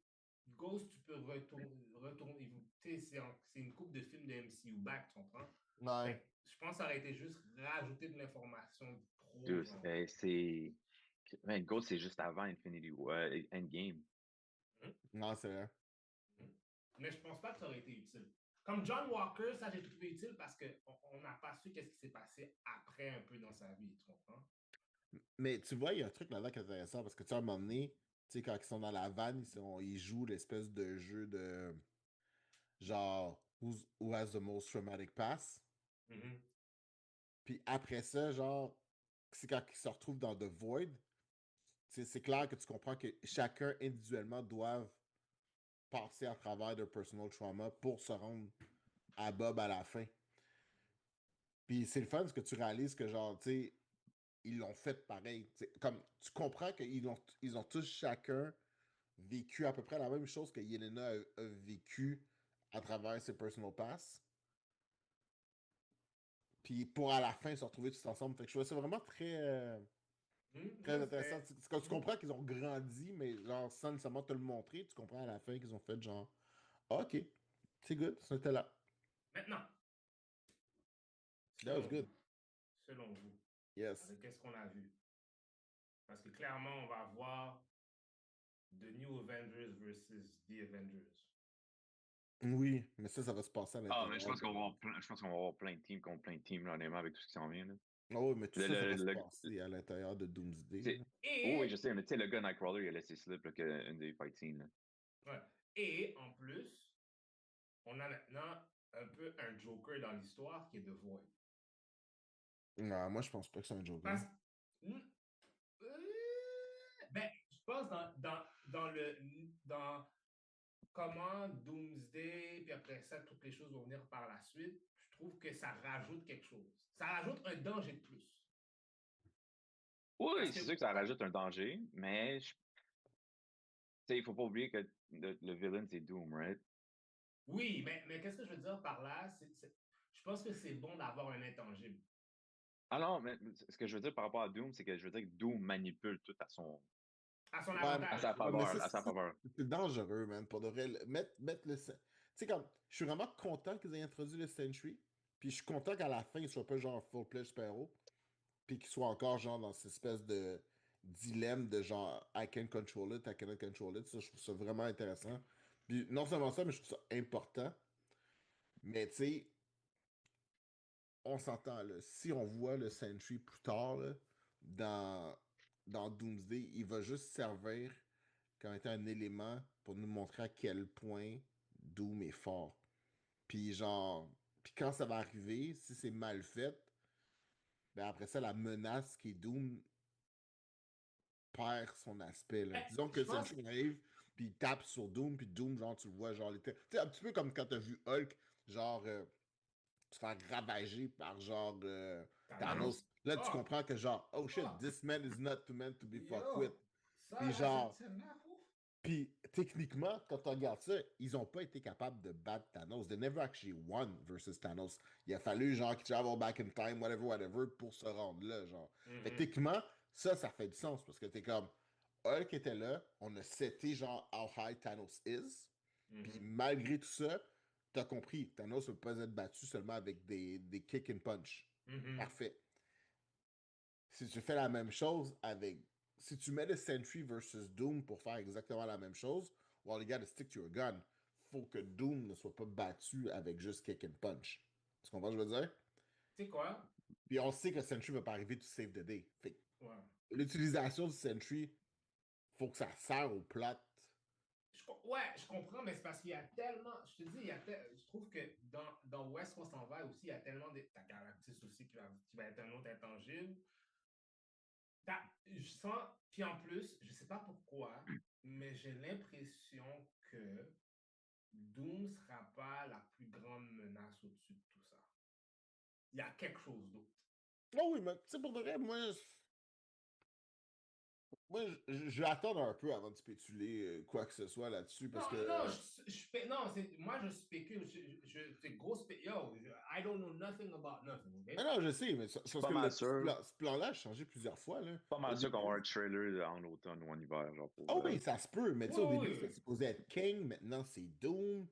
Ghost, tu peux retourner. Tu sais, c'est une coupe de films de MCU back, tu comprends?
Ouais.
Fait que je pense que ça aurait été juste rajouter de l'information trop,
dude,
genre.
c'est. Man, Ghost, c'est juste avant Infinity War, Endgame.
Hum,
Non, c'est vrai.
hum. Mais je pense pas que ça aurait été utile. Comme John Walker, ça j'ai trouvé utile parce qu'on n'a pas su qu'est-ce qui s'est passé après un peu dans sa vie, tu comprends?
Mais tu vois, il y a un truc là-dedans qui est intéressant parce que tu sais, à un moment donné, tu sais, quand ils sont dans la vanne, ils jouent l'espèce de jeu de genre who has the most traumatic past.
Mm-hmm.
Puis après ça, genre, c'est quand ils se retrouvent dans The Void, c'est clair que tu comprends que chacun individuellement doivent passer à travers de personal trauma pour se rendre à Bob à la fin. Puis c'est le fun parce que tu réalises que, genre, tu sais, ils l'ont fait pareil. T'sais, comme tu comprends ils ont tous chacun vécu à peu près la même chose que Yelena a vécu à travers ses personal pass. Puis pour à la fin se retrouver tous ensemble. Fait que je trouvais ça vraiment très
Ouais,
intéressant. C'est quand tu comprends qu'ils ont grandi, mais genre sans nécessairement te le montrer, tu comprends à la fin qu'ils ont fait genre ah, ok, c'est good, c'était là.
Maintenant,
That was good.
selon vous,
Yes.
avec qu'est-ce qu'on a vu? Parce que clairement, on va voir The New Avengers versus The Avengers.
Oui, mais ça va se passer à
Ah, mais je
l'intérieur.
pense qu'on va avoir plein, je pense qu'on va avoir plein de teams contre plein de teams, là, honnêtement, avec tout ce qui s'en vient. Là.
Ah oui, mais tout
Le,
ça, ça
le,
va se
le,
passer à l'intérieur de Doomsday.
c'est-
Là.
oh, oui, je
Et,
sais, mais tu sais, le gars Nightcrawler, il a laissé slip là, qu'une des fight scenes. Là.
ouais, et en plus, on a maintenant un peu un Joker dans l'histoire qui est The Void.
Non, moi, je pense pas que c'est un Joker.
Parce ben, je pense dans comment Doomsday, puis après ça, toutes les choses vont venir par la suite, je trouve que ça rajoute quelque chose. Ça rajoute un danger de plus.
Oui,
Parce que,
c'est sûr que ça rajoute un danger, mais il faut pas oublier que le villain, c'est Doom, right?
oui, mais qu'est-ce que je veux dire par là? Je pense que c'est bon d'avoir un intangible.
Ah non, mais ce que je veux dire par rapport à Doom, c'est que je veux dire que Doom manipule tout à son.
À son
Ouais,
avantage.
À sa
ouais, mais
faveur, à sa faveur.
c'est dangereux, man, pour de vrai. Mettre le... Tu sais, comme, je suis vraiment content qu'ils aient introduit le Sentry, puis je suis content qu'à la fin, il soit pas genre full-fledged super-héros, puis qu'il soit encore genre dans cette espèce de dilemme de genre I can control it, I cannot control it. Ça, je trouve ça vraiment intéressant. Puis non seulement ça, mais je trouve ça important. Mais tu sais, on s'entend, là. Si on voit le Sentry plus tard, là, dans, dans Doomsday, il va juste servir comme étant un élément pour nous montrer à quel point Doom est fort. Puis genre, puis quand ça va arriver, si c'est mal fait, ben après ça, la menace qui est Doom perd son aspect, là. Disons que
Je pense.
Sentry arrive, puis il tape sur Doom, puis Doom, genre, tu le vois, genre, tu sais, un petit peu comme quand t'as vu Hulk, genre, se faire ravager par genre Thanos. Là, tu
Oh,
comprends que genre, oh shit,
oh,
this man is not meant to be fucked with.
yo, ça
Puis
là, cette
genre,
scène-là, ouf.
puis techniquement, quand on regarde ça, ils n'ont pas été capables de battre Thanos. They never actually won versus Thanos. Il a fallu genre qu'ils travel back in time, whatever, whatever, pour se rendre là, genre. Fait que techniquement, ça fait du sens parce que t'es comme, Hulk était là, on a seté genre how high Thanos is, puis malgré tout ça, t'as compris, Thanos ne peut pas être battu seulement avec des kick and punch. Parfait. Si tu fais la même chose avec. Si tu mets le Sentry versus Doom pour faire exactement la même chose, well, you gotta stick to your gun. Faut que Doom ne soit pas battu avec juste kick and punch. Tu comprends ce que je veux dire?
Tu sais quoi?
Puis on sait que le Sentry va pas arriver to save the day. Fait
Ouais.
l'utilisation du Sentry, faut que ça sert au plot.
Ouais, je comprends, mais c'est parce qu'il y a tellement. Je te dis, je trouve que dans West on s'en va aussi, il y a tellement de. T'as Galactus aussi qui va être un autre intangible. Je sens. Puis en plus, je sais pas pourquoi, mais j'ai l'impression que Doom sera pas la plus grande menace au-dessus de tout ça. Il y a quelque chose d'autre.
Oh oui, mais tu sais, pour de vrai, moi, je vais attendre un peu avant de spéculer quoi que ce soit là-dessus parce que.
Non, moi je spécule. C'est gros Yo, I don't know nothing about nothing, ok?
Mais non, je sais, mais parce
Pas
que
mal sûr.
ce plan-là a changé plusieurs fois. Là.
Pas
Au
mal sûr qu'on va
début,
avoir un trailer en automne ou en hiver, genre pour.
oh oui, ça se peut, mais tu sais, au
Oui,
début,
oui,
c'était
oui.
supposé être King, maintenant c'est Doom.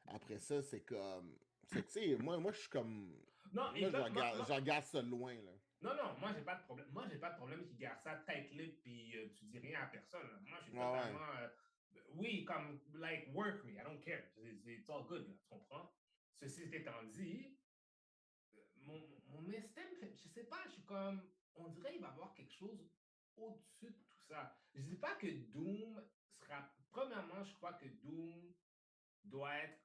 Après ça, c'est comme. C'est que, tu sais, moi, je suis comme.
Non,
Moi, je regarde ça loin, là.
non, moi, j'ai pas de problème. Moi, j'ai pas de problème qu'ils gardent ça tight-lip puis tu dis rien à personne. Là. Moi, je suis
Ouais, ouais.
totalement. Oui, comme, like, work me, I don't care. It's all good, là, tu comprends? Ceci étant dit, mon estime, je sais pas, je suis comme. On dirait qu'il va y avoir quelque chose au-dessus de tout ça. Je dis pas que Doom sera. Premièrement, je crois que Doom doit être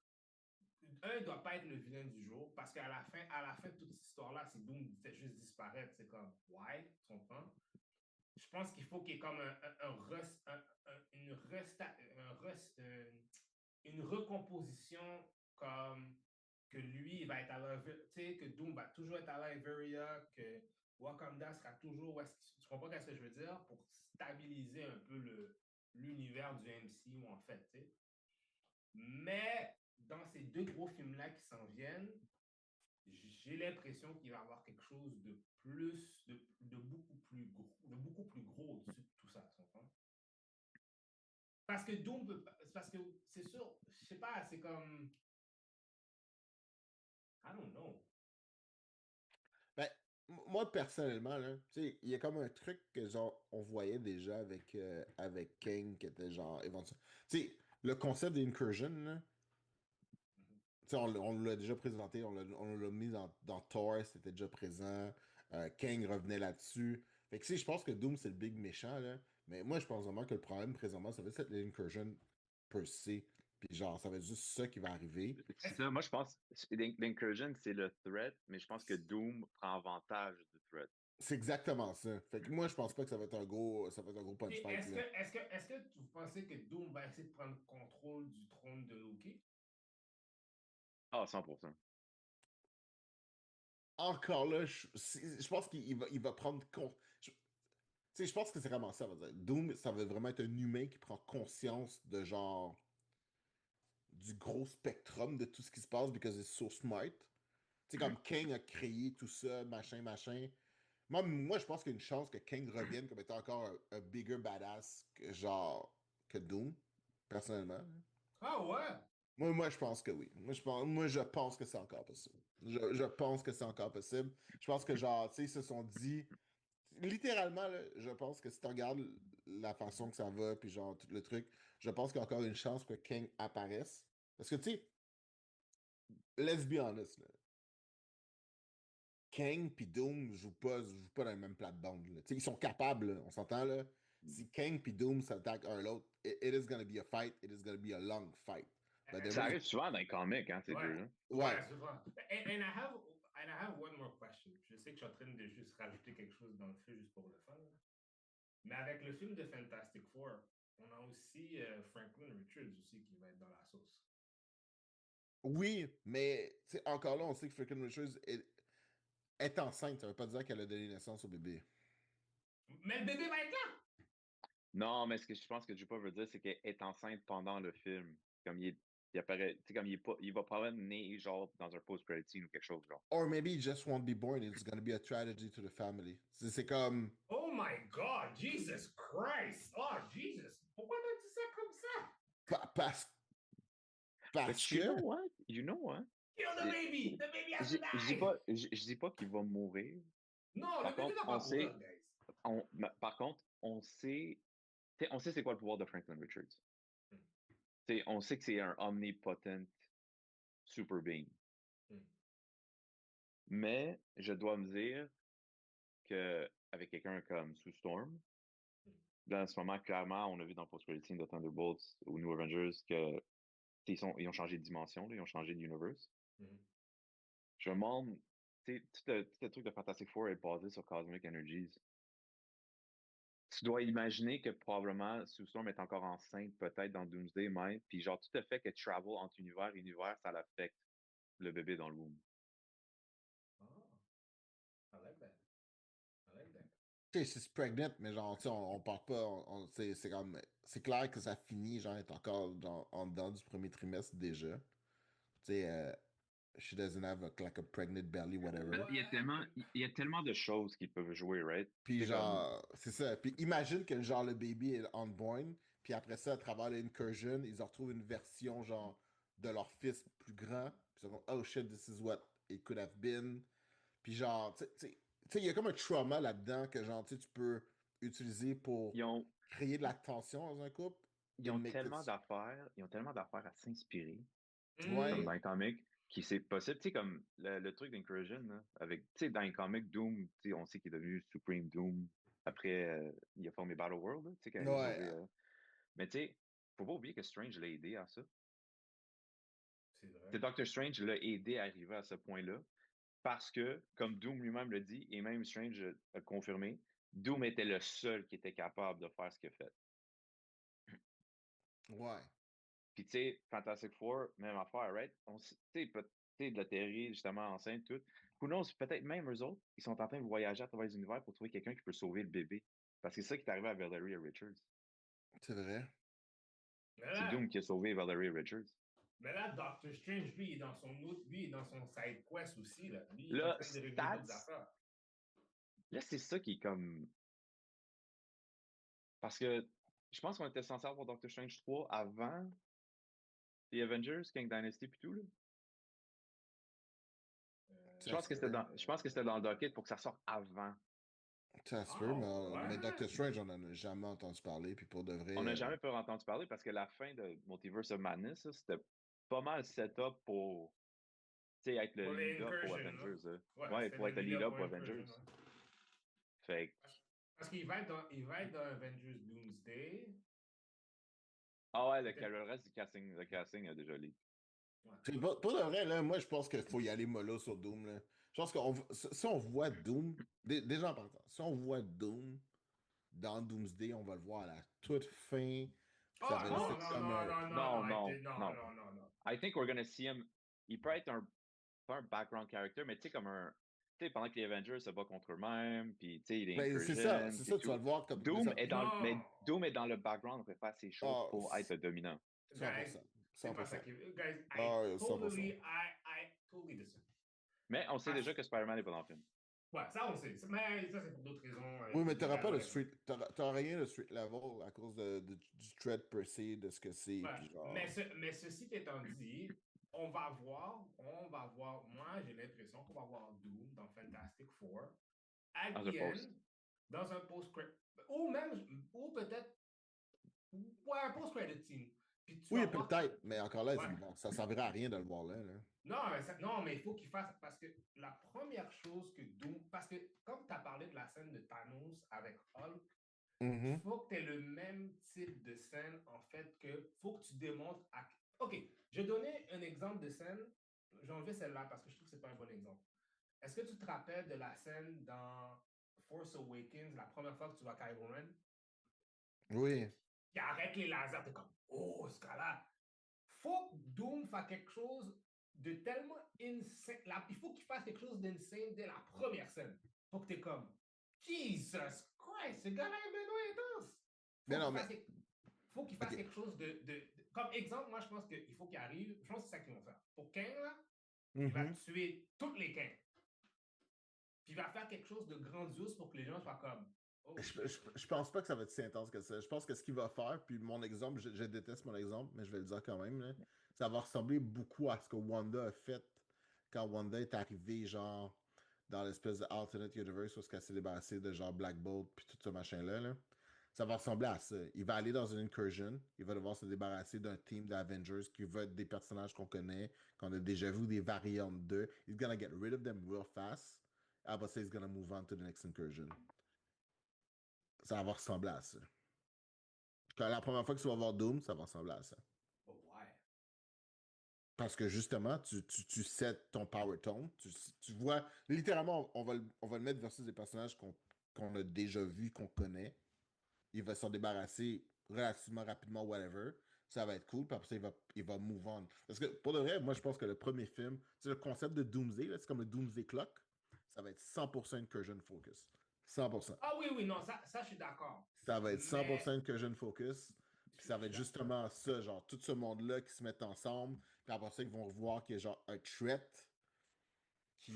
un, doit pas être le vilain du jour, parce qu'à la fin de toute cette histoire-là, si Doom fait juste disparaître, c'est comme, why, tu comprends? Je pense qu'il faut qu'il y ait comme une recomposition comme que lui, il va être à tu sais, que Doom va toujours être à l'Iveria, que Wakanda sera toujours, tu comprends ce que je veux dire? Pour stabiliser un peu l'univers du MCU, en fait, tu sais. Mais dans ces deux gros films-là qui s'en viennent, j'ai l'impression qu'il va y avoir quelque chose de plus, de beaucoup plus gros au-dessus de tout ça, tu comprends? Parce que Doom peut, parce que c'est sûr, je sais pas, c'est comme, I don't know.
Ben, moi, personnellement, là, tu sais, il y a comme un truc que, genre, on voyait déjà avec King, qui était genre, éventuellement. Tu sais, le concept d'Incursion, là, on l'a déjà présenté, on l'a mis dans Thor, c'était déjà présent. Kang revenait là-dessus. Fait que si je pense que Doom c'est le big méchant, là. Mais moi je pense vraiment que le problème présentement, ça va être l'incursion per se. Puis genre, ça va être juste ça qui va arriver.
Ça, moi, je pense que l'Incursion, c'est le threat, mais je pense que Doom prend avantage du threat.
C'est exactement ça. Fait que moi je pense pas que ça va être un gros punch fight. Là.
Est-ce que vous pensez que Doom va essayer de prendre contrôle du trône de Loki?
Ah, 100%.
Encore là, je pense il va prendre je pense que c'est vraiment ça, va dire. Doom, ça va vraiment être un humain qui prend conscience de genre du gros spectrum de tout ce qui se passe because it's so smart. Tu sais, comme King a créé tout ça, machin, machin. Moi, je pense qu'il y a une chance que Kang revienne comme étant encore un bigger badass que Doom, personnellement.
Ah ouais?
Moi, je pense que oui. Moi, je pense que c'est encore possible. Je pense que c'est encore possible. Je pense que, genre, tu sais, ils se sont dit. Littéralement, là, je pense que si tu regardes la façon que ça va, puis genre, tout le truc, je pense qu'il y a encore une chance que Kang apparaisse. Parce que, tu sais, let's be honest, là. Kang puis Doom jouent pas dans la même plate-bande. Ils sont capables, là, on s'entend là. Si Kang puis Doom s'attaquent un l'autre, it is gonna be a fight, it is gonna be a long fight.
Ça arrive souvent dans les comics, hein, ces deux-là.
Ouais, souvent. And I have one more question. Je sais que je suis en train de juste rajouter quelque chose dans le film juste pour le fun. Là. Mais avec le film de Fantastic Four, on a aussi Franklin Richards aussi qui va être dans la sauce.
Oui, mais encore là, on sait que Franklin Richards est enceinte. Ça veut pas dire qu'elle a donné naissance au bébé.
Mais le bébé va être là!
Non, mais ce que je pense que Jupa veut dire, c'est qu'elle est enceinte pendant le film. Comme il apparaît, tu sais, comme il va probablement naître genre dans un post-credit scene ou quelque chose genre.
Or maybe he just won't be born. It's gonna be a tragedy to the family. C'est comme.
Oh my God, Jesus Christ! Oh Jesus! Pourquoi t'as dit ça comme ça?
Parce que.
You know what?
Kill the baby! The baby has to die!
Je dis pas qu'il va mourir.
Non, le bébé va pas mourir, guys.
Par contre, on sait c'est quoi le pouvoir de Franklin Richards. On sait que c'est un omnipotent super being. Mais je dois me dire que avec quelqu'un comme Sue Storm, là, en ce moment, clairement, on a vu dans Post-Credit Scene de Thunderbolts ou New Avengers que ils ont changé de dimension, là, ils ont changé d'universe. Je me demande, tout le truc de Fantastic Four est basé sur Cosmic Energies. Tu dois imaginer que probablement Sue Storm est encore enceinte, peut-être dans Doomsday même, puis genre tout le fait que travel entre univers et univers, ça l'affecte le bébé dans le womb.
I like that. I like that.
C'est pregnant, mais genre, on parle pas. C'est comme. C'est clair que ça finit, genre, être encore en dedans du premier trimestre déjà. Tu sais, she doesn't have like a pregnant belly, whatever.
Il y a tellement de choses qui peuvent jouer, right?
Puis genre, c'est ça. Puis imagine que genre le baby est unborn, puis après ça, à travers l'incursion, ils en retrouvent une version genre de leur fils plus grand. Puis ils sont comme, oh shit, this is what it could have been. Puis genre, tu sais, il y a comme un trauma là-dedans que genre, tu peux utiliser pour créer de la tension dans un couple.
Ils ont tellement d'affaires à s'inspirer.
Ouais.
Comme dans les comics, qui c'est possible. Tu sais, comme le truc d'Incursion, avec, tu sais, dans les comics, Doom, tu sais, on sait qu'il est devenu Supreme Doom. Après, il a formé Battle World, tu sais, mais tu sais, faut pas oublier que Strange l'a aidé à ça.
C'est vrai.
Doctor Strange l'a aidé à arriver à ce point-là. Parce que, comme Doom lui-même le dit, et même Strange a confirmé, Doom était le seul qui était capable de faire ce qu'il a fait.
Ouais.
Puis, tu sais, Fantastic Four, même affaire, right? Tu sais, de la théorie, justement, enceinte, tout. Who knows, peut-être même eux autres, ils sont en train de voyager à travers les univers pour trouver quelqu'un qui peut sauver le bébé. Parce que c'est ça qui est arrivé à Valerie et Richards.
C'est vrai.
C'est Doom qui a sauvé Valerie et Richards.
Mais là, Doctor Strange, lui, il est dans son side quest aussi. Là, lui,
il est en
train de régler d'autres affaires.
Là, c'est ça qui est comme. Parce que je pense qu'on était censé avoir Doctor Strange 3 avant The Avengers, King Dynasty puis tout, là. Je pense que c'était dans le docket pour que ça sorte avant.
Ça se peut, mais Doctor Strange, on n'en a jamais entendu parler, puis pour de vrai...
On n'a jamais entendu parler parce que la fin de Multiverse of Madness, c'était pas mal set-up pour, tu sais, être le lead-up pour Avengers. Ouais, pour être le lead-up pour Avengers. Fait
parce qu'il va être dans Avengers Doomsday.
Ah ouais,
le reste du casting a déjà leak.
Ouais. Pour de vrai, là, moi, je pense qu'il faut y aller mollo sur Doom. Là. Je pense que si on voit Doom, déjà en partant, si on voit Doom dans Doomsday, on va le voir à la toute fin.
Non.
I think we're gonna see him. Il peut être pas un background character, mais tu sais, comme un. Tu sais, pendant que les Avengers se battent contre eux-mêmes, puis tu sais, il est
c'est ça, tu vas le voir comme
Doom est dans le background, on peut faire ses choses pour être le dominant.
100%.
C'est pas ça qui... Guys, I totally disagree.
Mais on sait déjà que Spider-Man n'est pas dans le film.
Ouais, ça, on sait. Mais ça, c'est pour d'autres raisons.
Oui, mais t'auras pas de street. T'auras rien de street level à cause du thread per se, de ce que c'est.
Ouais.
Puis genre...
Mais ceci étant dit, on va voir. Moi, j'ai l'impression qu'on va voir Doom dans Fantastic Four. At the end, dans un post-credit. Ou peut-être. Ouais, un post-credit scene.
Oui, peut-être, mais encore là, ça ne servira à rien de le voir là.
Non, mais il faut qu'il fasse. Parce que la première chose que Doom. Parce que, comme tu as parlé de la scène de Thanos avec Hulk, il faut que tu aies le même type de scène, en fait, que faut que tu démontres à. OK, je vais donner un exemple de scène. J'ai enlevé celle-là parce que je trouve que c'est pas un bon exemple. Est-ce que tu te rappelles de la scène dans Force Awakens, la première fois que tu vois Kylo Ren?
Oui.
Qui arrête les lasers, t'es comme, oh, ce gars-là. Faut que Doom fasse quelque chose de tellement insane. Il faut qu'il fasse quelque chose d'insane dès la première scène. Faut que t'es comme, Jesus Christ, ce gars-là est benoît intense. Faut qu'il fasse quelque chose de. Comme exemple, moi, je pense qu'il faut qu'il arrive. Je pense que c'est ça qu'ils vont faire. Pour Kang, là, il va tuer toutes les Kang. Puis il va faire quelque chose de grandiose pour que les gens soient comme. Oh,
je pense pas que ça va être si intense que ça. Je pense que ce qu'il va faire, puis mon exemple, je déteste mon exemple, mais je vais le dire quand même, là, ça va ressembler beaucoup à ce que Wanda a fait quand Wanda est arrivée, genre, dans l'espèce de alternate universe où elle s'est débarrassée de genre Black Bolt puis tout ce machin-là. Là. Ça va ressembler à ça. Il va aller dans une incursion, il va devoir se débarrasser d'un team d'Avengers qui va être des personnages qu'on connaît, qu'on a déjà vu, des variantes d'eux. He's gonna get rid of them real fast. Après ça, he's gonna move on to the next incursion. Ça va ressembler à ça. Quand la première fois que tu vas voir Doom, ça va ressembler à ça.
Oh, ouais.
Parce que justement, tu set ton power tone. Tu vois, littéralement, on va le mettre versus des personnages qu'on a déjà vus, qu'on connaît. Il va s'en débarrasser relativement rapidement, whatever. Ça va être cool. Puis après ça, il va move on. Parce que pour de vrai, moi, je pense que le premier film, c'est le concept de Doomsday, c'est comme le Doomsday Clock. Ça va être 100% incursion focus. 100%.
Ah oui, non, ça je suis d'accord.
Ça va être 100% incursion focus. Puis ça va être justement ça, genre tout ce monde-là qui se met ensemble. Puis après ça, ils vont voir qu'il y a genre un threat qui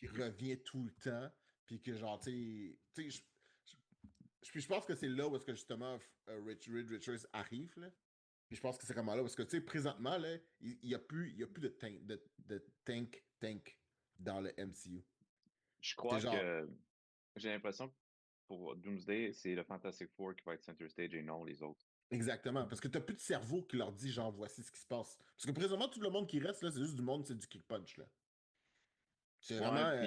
revient tout le temps. Puis que genre, tu sais, je pense que c'est là où est-ce que justement Reed Richards arrive. Là. Puis je pense que c'est vraiment là parce que tu sais, présentement, là, il n'y a plus de tank dans le MCU.
Je crois que j'ai l'impression que pour Doomsday, c'est le Fantastic Four qui va être center stage et non les autres.
Exactement, parce que t'as plus de cerveau qui leur dit genre voici ce qui se passe. Parce que présentement, tout le monde qui reste là, c'est juste du monde, c'est du kick punch là. C'est vraiment.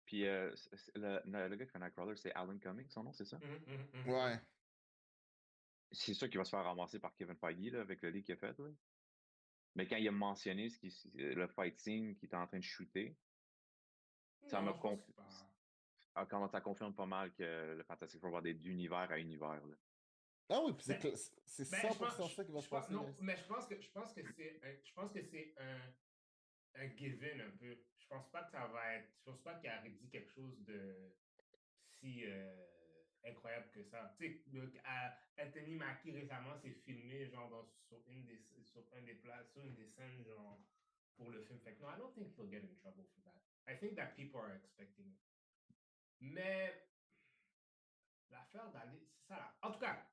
Puis le gars qui fait Nightcrawler, c'est Alan Cumming, son nom, c'est ça?
Ouais.
C'est sûr qu'il va se faire ramasser par Kevin Feige là, avec le lit qu'il a fait. Là. Mais quand il a mentionné le fight scene qu'il était en train de shooter, ça m'a quand ça confirme pas mal que le Fantastic Four va aller d'univers à univers. Là.
Ah oui, puis c'est 100% ça qui va se passer.
Non, mais je pense que c'est un given un peu. Je pense pas que ça va être. Je pense pas qu'il a dit quelque chose de si incroyable que ça. Tu sais, Anthony Mackie récemment s'est filmé genre sur une des scènes genre pour le film. Fait que no, I don't think he'll get in trouble for that. I think that people are expecting it. Mais l'affaire d'aller, c'est ça là. En tout cas,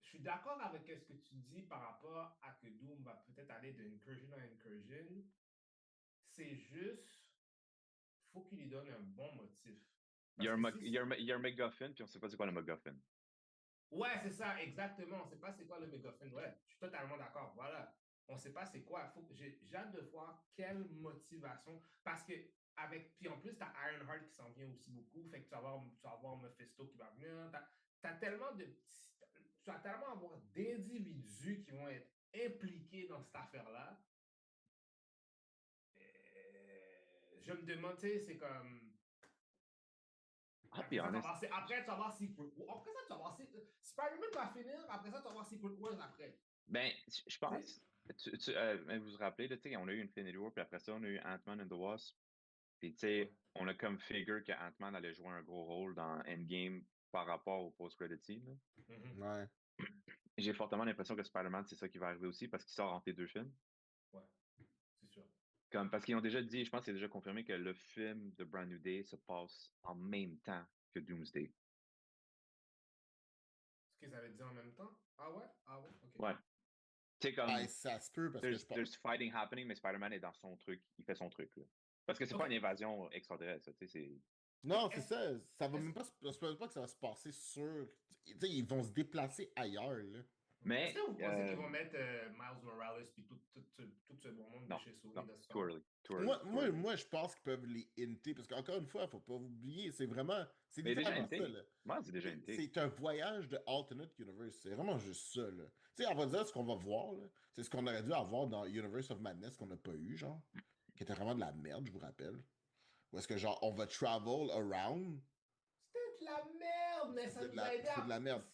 je suis d'accord avec ce que tu dis par rapport à que Doom va peut-être aller de incursion à incursion. C'est juste, faut qu'il lui donne un bon motif.
Il y a un MacGuffin, puis on ne sait pas c'est quoi le MacGuffin.
Ouais, c'est ça, exactement. On ne sait pas c'est quoi le MacGuffin. Ouais, je suis totalement d'accord. Voilà. On ne sait pas c'est quoi. J'ai hâte de voir quelle motivation. Parce que, puis en plus, tu as Ironheart qui s'en vient aussi beaucoup. Fait que tu vas avoir Mephisto qui va venir. Tu vas tellement avoir d'individus qui vont être impliqués dans cette affaire-là. Je me demande, tu sais, c'est comme. Après, tu vas voir Secret Wars. Après ça, tu vas voir Spider-Man va finir. Après ça, tu vas voir Secret Wars après.
Ben, je pense. Vous vous rappelez, là, on a eu Infinity War, puis après ça, on a eu Ant-Man and the Wasp. Puis, tu sais, on a comme figure que Ant-Man allait jouer un gros rôle dans Endgame par rapport au post-credit scene.
Ouais.
J'ai fortement l'impression que Spider-Man, c'est ça qui va arriver aussi parce qu'il sort entre les deux films.
Ouais, c'est sûr.
Comme, parce qu'ils ont déjà dit, je pense que c'est déjà confirmé que le film de Brand New Day se passe en même temps que Doomsday.
Est-ce qu'ils avaient dit en même temps? Ah ouais? Ah ouais? Ok.
Ouais. Tu sais, comme.
Ça se peut parce que je pense.
There's fighting happening, mais Spider-Man est dans son truc. Il fait son truc, là. Parce que c'est pas une invasion extraterrestre, tu sais, c'est.
Non, c'est ça. Ça va même pas se pas que ça va se passer sur. Tu sais, ils vont se déplacer ailleurs, là.
Mais.
Est-ce que vous pensez qu'ils vont mettre Miles Morales puis tout ce bon monde de chez Sony de
too early.
Moi, je pense qu'ils peuvent les hinter parce qu'encore une fois, faut pas oublier, c'est vraiment. C'est littéralement ça, là.
Moi, c'est déjà hinté.
C'est un voyage de Alternate Universe. C'est vraiment juste ça, là. Tu sais, on va dire ce qu'on va voir, là. C'est ce qu'on aurait dû avoir dans Universe of Madness qu'on n'a pas eu, genre. Qui était vraiment de la merde, je vous rappelle. Ou est-ce que, genre, on va travel around.
C'était de la merde, mais ça nous a aidé à...
C'est de la merde.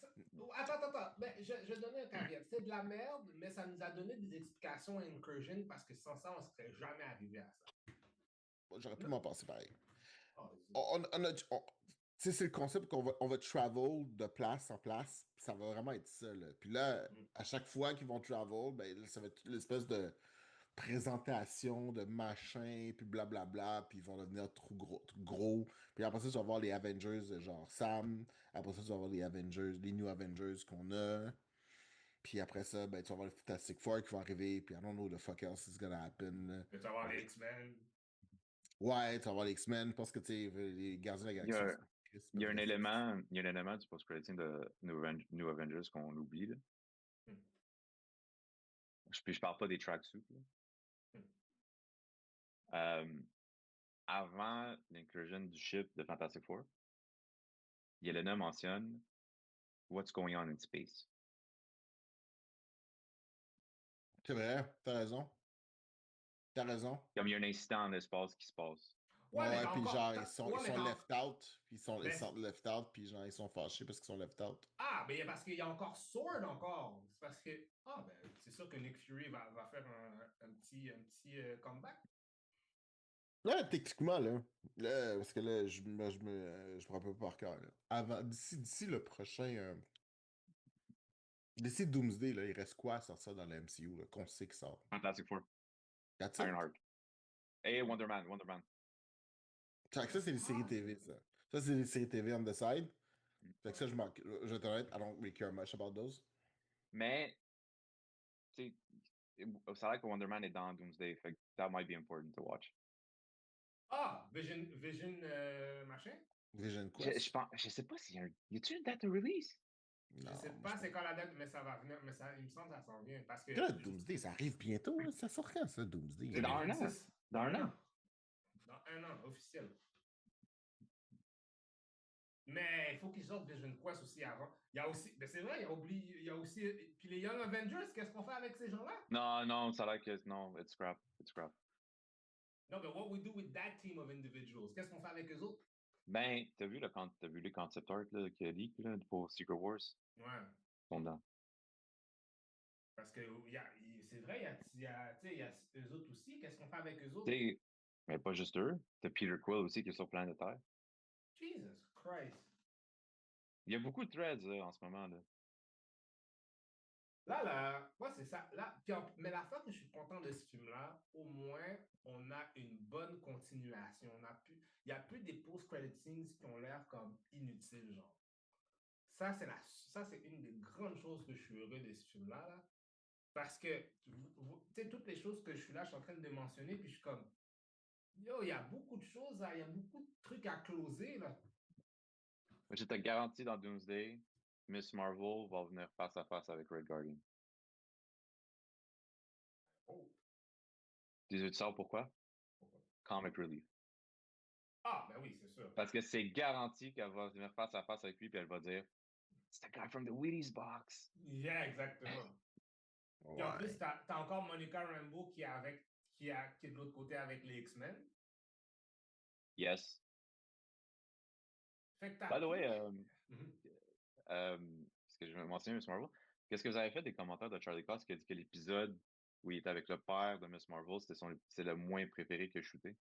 Attends. Ben, je donnais un caveat. C'est de la merde, mais ça nous a donné des explications à Incursion parce que sans ça, on ne serait jamais arrivé à ça.
J'aurais pu m'en passer pareil. C'est le concept qu'on va travel de place en place. Ça va vraiment être ça. Là. Puis là, à chaque fois qu'ils vont travel, ben, ça va être l'espèce de présentation de machin, puis blablabla, puis ils vont devenir trop gros. Puis après ça, tu vas voir les Avengers, genre Sam. Après ça, tu vas voir les Avengers, les New Avengers qu'on a. Puis après ça, ben, tu vas voir les Fantastic Four qui vont arriver, puis I don't know what the fuck else is gonna happen.
Tu vas voir les X-Men.
Ouais, tu vas voir les X-Men, parce que, tu sais, les Gardiens de la Galaxie.
Il y a un élément du post-credit de New Avengers qu'on oublie, là. Puis je parle pas des tracksuits, avant l'incursion du ship de Fantastic Four, Yelena mentionne What's going on in space.
C'est vrai, t'as raison. T'as raison.
Comme il y a un incident en espace qui se passe.
Ouais, puis genre, ils sont left out, puis ils sont left out, puis genre, ils sont fâchés parce qu'ils sont left out.
Ah, mais parce qu'il y a encore Sword encore. C'est parce que, ben, c'est sûr que Nick Fury va faire un petit comeback.
Là, techniquement, là, parce que là, je me rappelle pas par cœur, là. D'ici le prochain... D'ici Doomsday, là, il reste quoi à sortir dans la MCU, là, qu'on sait qui sort?
Fantastic Four.
That's
Ironheart. Et Wonder Man.
Ça, c'est les séries TV, ça. Ça, c'est les séries TV on the side. Fait que ça, je vais t'arrête, I don't really care much about those.
Mais, tu sais, ça a l'air que Wonder Man est dans Doomsday, fait que that might be important to watch.
Vision machin?
Vision Quest.
Je sais pas s'il y a y a-tu une date de release?
Non, je sais pas c'est quand la date, mais ça va venir, mais ça, il me semble que ça s'en vient. Parce que
là, Doomsday, ça arrive bientôt, là. Ça sort quand, ça, Doomsday?
C'est dans un an. Dans un an.
Dans un an, officiel. Mais il faut qu'ils sortent Vision Quest aussi avant. Il y a aussi, mais c'est vrai, il y a aussi, puis les Young Avengers, qu'est-ce qu'on fait avec ces gens-là?
Non, ça a l'air que, non, it's scrap.
Non, mais what we do with that team of individuals? Qu'est-ce qu'on fait avec eux autres?
Ben, t'as vu les concept art là, qui a leak là, pour Secret Wars?
Ouais.
Ils sont dedans.
Parce que c'est vrai, il y a eux autres aussi. Qu'est-ce qu'on fait avec eux autres?
T'sais, mais pas juste eux. T'as Peter Quill aussi qui est sur Planète Terre.
Jesus Christ.
Il y a beaucoup de threads là, en ce moment.
Là, ouais, c'est ça. Là, mais la fois que je suis content de ce film-là, au moins, on a une bonne continuation. Il n'y a plus des post-credit scenes qui ont l'air comme inutiles, genre. Ça, c'est une des grandes choses que je suis heureux de ce film-là. Là. Parce que, tu sais, toutes les choses que je suis là, je suis en train de mentionner, puis je suis comme, yo, il y a beaucoup de choses, il y a beaucoup de trucs à closer, là.
Je te garantis dans Doomsday, Miss Marvel va venir face à face avec Red Guardian.
Oh.
Tu sais pourquoi? Comic Relief.
Ah, ben oui, c'est sûr.
Parce que c'est garanti qu'elle va venir face à face avec lui, puis elle va dire c'est the guy from the Wheaties box.
Yeah, exactement. Et en plus, t'as encore Monica Rambeau qui est de l'autre côté avec les X-Men.
Yes.
Fait que
by the way, parce que je vais mentionner Miss Marvel, qu'est-ce que vous avez fait des commentaires de Charlie Cox qui a dit que l'épisode où il était avec le père de Miss Marvel, c'est le moins préféré que shooté?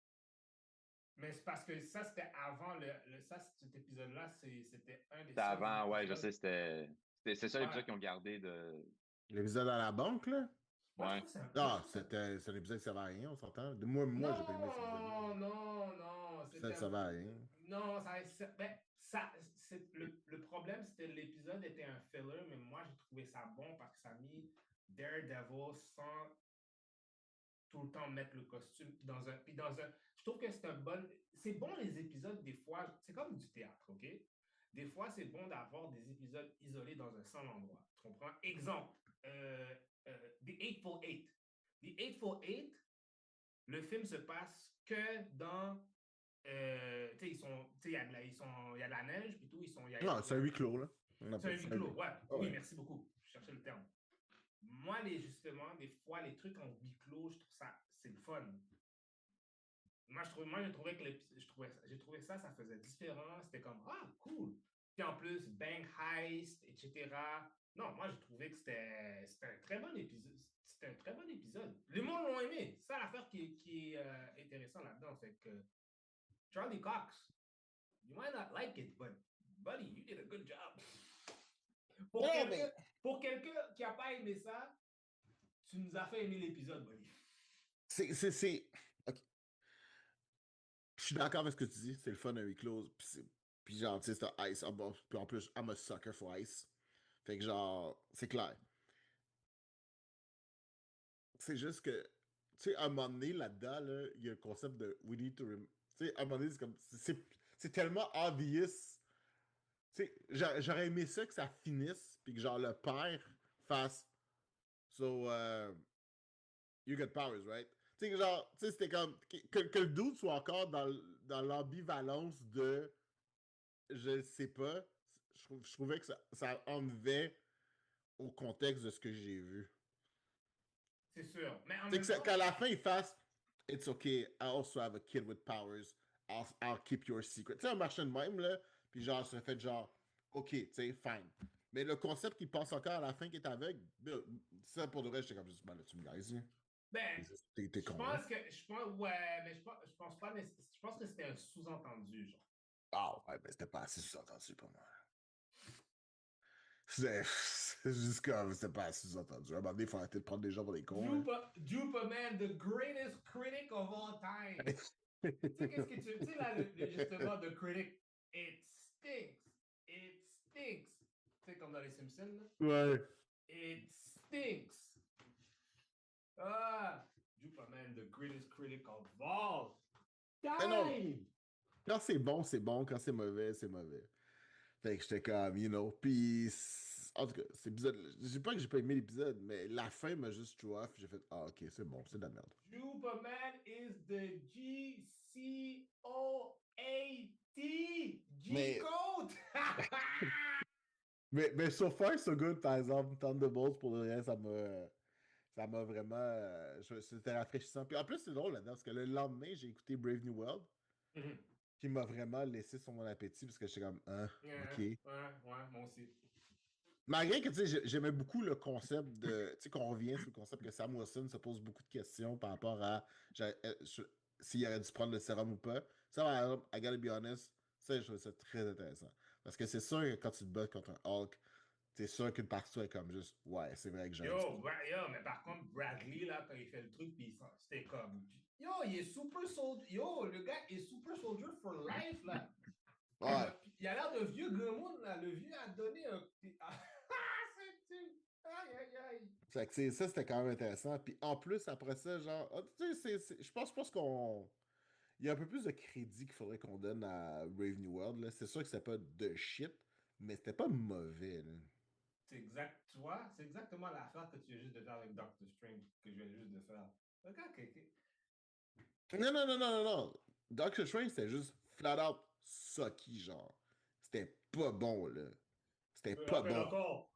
Mais c'est parce que ça, c'était avant cet épisode-là, c'était un des...
C'était avant, ouais, je sais, c'est ça l'épisode qu'ils ont gardé de...
L'épisode à la banque, là?
Ouais.
C'est un épisode qui servait à rien, on s'entend. Moi, j'ai pas aimé cet épisode.
Non.
Ça servait à rien.
Non, le problème, c'était l'épisode était un filler, mais moi, j'ai trouvé ça bon parce que ça a mis Daredevil sans tout le temps mettre le costume. Je trouve que c'est bon les épisodes, des fois, c'est comme du théâtre, OK? Des fois, c'est bon d'avoir des épisodes isolés dans un seul endroit. Tu comprends? Exemple, The Eightful Eight. The Eightful Eight, le film se passe que dans... tu sais, il y a de la neige, puis tout.
Non, c'est un huis clos, là.
C'est un huis clos, ouais. Oui, merci beaucoup. Je cherchais le terme. Moi, justement, des fois, les trucs en huis clos, je trouve ça, c'est le fun. J'ai trouvé que j'ai trouvé ça faisait différent. C'était comme, ah, cool. Puis en plus, Bang Heist, etc. Non, moi, j'ai trouvé que c'était un très bon épisode. C'était un très bon épisode. Les gens l'ont aimé. C'est ça l'affaire qui est intéressant là-dedans. Fait que Charlie Cox, you might not like it, but buddy, you did a good job. Pour quelqu'un qui n'a pas aimé ça, tu nous as fait aimer l'épisode, buddy.
OK. Je suis d'accord avec ce que tu dis. C'est le fun à huis clos. Puis genre, tu sais, c'est Ice. Puis en plus, I'm a sucker for Ice. Fait que genre, c'est clair. C'est juste que, tu sais, à un moment donné, là-dedans, là, il y a le concept de we need to... Tu sais, à un moment donné, c'est comme... C'est tellement obvious. Tu sais, j'aurais aimé ça que ça finisse, puis que genre le père fasse... So, you get powers, right? Tu sais, genre, tu sais, c'était comme... Que le dude soit encore dans l'ambivalence de... Je sais pas. Je trouvais que ça enlevait au contexte de ce que j'ai vu.
C'est sûr. Mais en
C'est
même temps...
qu'à la fin, il fasse It's okay, I also have a kid with powers. I'll keep your secret. Tu sais, un marché de même, là. Puis genre, ça fait genre, OK, tu sais, fine. Mais le concept qui passe encore à la fin qui est aveugle, ça pour de vrai, j'étais comme juste, ben là, tu me gaises.
Ben,
t'es con. Ouais,
mais je pense pas, je pense que c'était un sous-entendu, genre.
Ah, ouais, ben c'était pas assez sous-entendu pour moi. C'est juste comme, c'était pas assez sous-entendu. À un moment donné, il faut arrêter de prendre des gens pour des cons.
Dupa, man, the greatest critic of all time. Tu sais, qu'est-ce que tu sais, là, justement, the critic, it stinks. It stinks. Tu sais, comme dans les Simpsons, là.
Ouais.
It stinks. Ah, Dupa, man, the greatest critic of all time.
Quand c'est bon, c'est bon. Quand c'est mauvais, c'est mauvais. Fait que j'étais comme, you know. Puis, en tout cas, cet épisode, je dis pas que j'ai pas aimé l'épisode, mais la fin m'a juste threw off. J'ai fait, ah, ok, c'est bon, c'est de la merde.
Superman is the G-C-O-A-T. G-Code!
mais so far, so good, par exemple, Thunderbolts, pour le rien, ça m'a vraiment. C'était rafraîchissant. Puis en plus, c'est drôle là-dedans, parce que le lendemain, j'ai écouté Brave New World. Qui m'a vraiment laissé sur mon appétit parce que j'étais comme, ok.
Ouais, moi aussi.
Malgré que, tu sais, j'aimais beaucoup le concept de, tu sais, qu'on revient sur le concept que Sam Wilson se pose beaucoup de questions par rapport à s'il aurait dû prendre le sérum ou pas. Ça, par exemple, I gotta be honest, ça, je trouve ça très intéressant. Parce que c'est sûr que quand tu te bats contre un Hulk, c'est sûr qu'une partie est comme juste, ouais, c'est vrai que j'ai
mais par contre, Bradley, là, quand il fait le truc, puis c'était comme, il est super soldier. Le gars est super soldier for life, là.
Ouais.
Il a l'air de vieux Gremlin, là. Le vieux a donné un. Aïe.
Fait que ça, c'était quand même intéressant. Puis en plus, après ça, genre, tu sais, je pense qu'on. Il y a un peu plus de crédit qu'il faudrait qu'on donne à Brave New World. C'est sûr que c'était pas de shit, mais c'était pas mauvais. Là.
C'est exact, tu vois, c'est exactement l'affaire que tu viens juste de faire avec Doctor Strange, que je viens juste de faire.
Non. Doctor Strange, c'était juste flat out sucky, genre. C'était pas bon, là. C'était pas bon.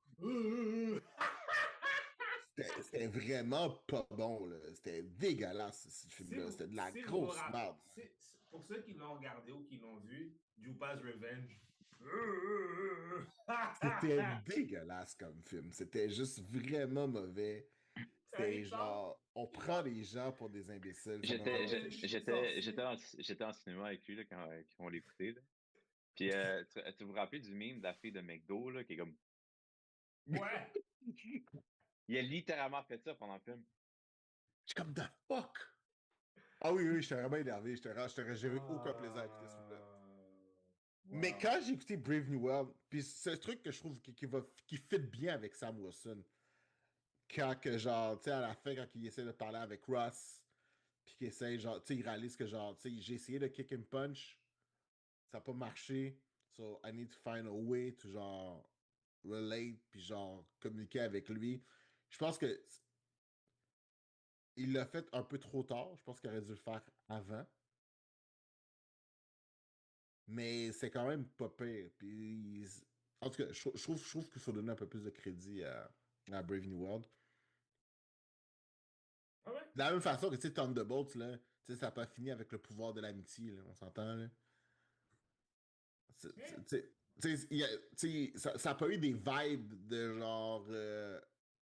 C'était vraiment pas bon, là. C'était dégueulasse, ce film-là. C'était de la grosse merde.
Pour ceux qui l'ont regardé ou qui l'ont vu, Dupa's Revenge.
C'était dégueulasse comme film. C'était juste vraiment mauvait. C'était genre, on prend les gens pour des imbéciles.
J'étais en cinéma avec lui là, quand on l'écoutait. Puis, tu vous rappelles du meme de la fille de McDo là, qui est comme.
Ouais!
Il a littéralement fait ça pendant le film.
Je suis comme, the fuck? Ah oui, j'étais vraiment énervé. J'avais aucun plaisir à écouter ce film-là.
Wow.
Mais quand j'ai écouté Brave New World, puis c'est un truc que je trouve qui fit bien avec Sam Wilson. Quand que genre, tu sais, à la fin, quand il essaie de parler avec Ross, puis qu'il essaie, genre, tu sais, il réalise que genre, tu sais, j'ai essayé de kick and punch, ça n'a pas marché, so I need to find a way to genre relate, puis genre communiquer avec lui. Je pense que il l'a fait un peu trop tard. Je pense qu'il aurait dû le faire avant. Mais c'est quand même pas pire. Puis, en tout cas, je trouve qu'il faut donner un peu plus de crédit à Brave New World.
Ah ouais?
De la même façon que, tu sais, Thunderbolts, là, tu sais, ça n'a pas fini avec le pouvoir de l'amitié, là, on s'entend, là. Ça n'a pas eu des vibes de genre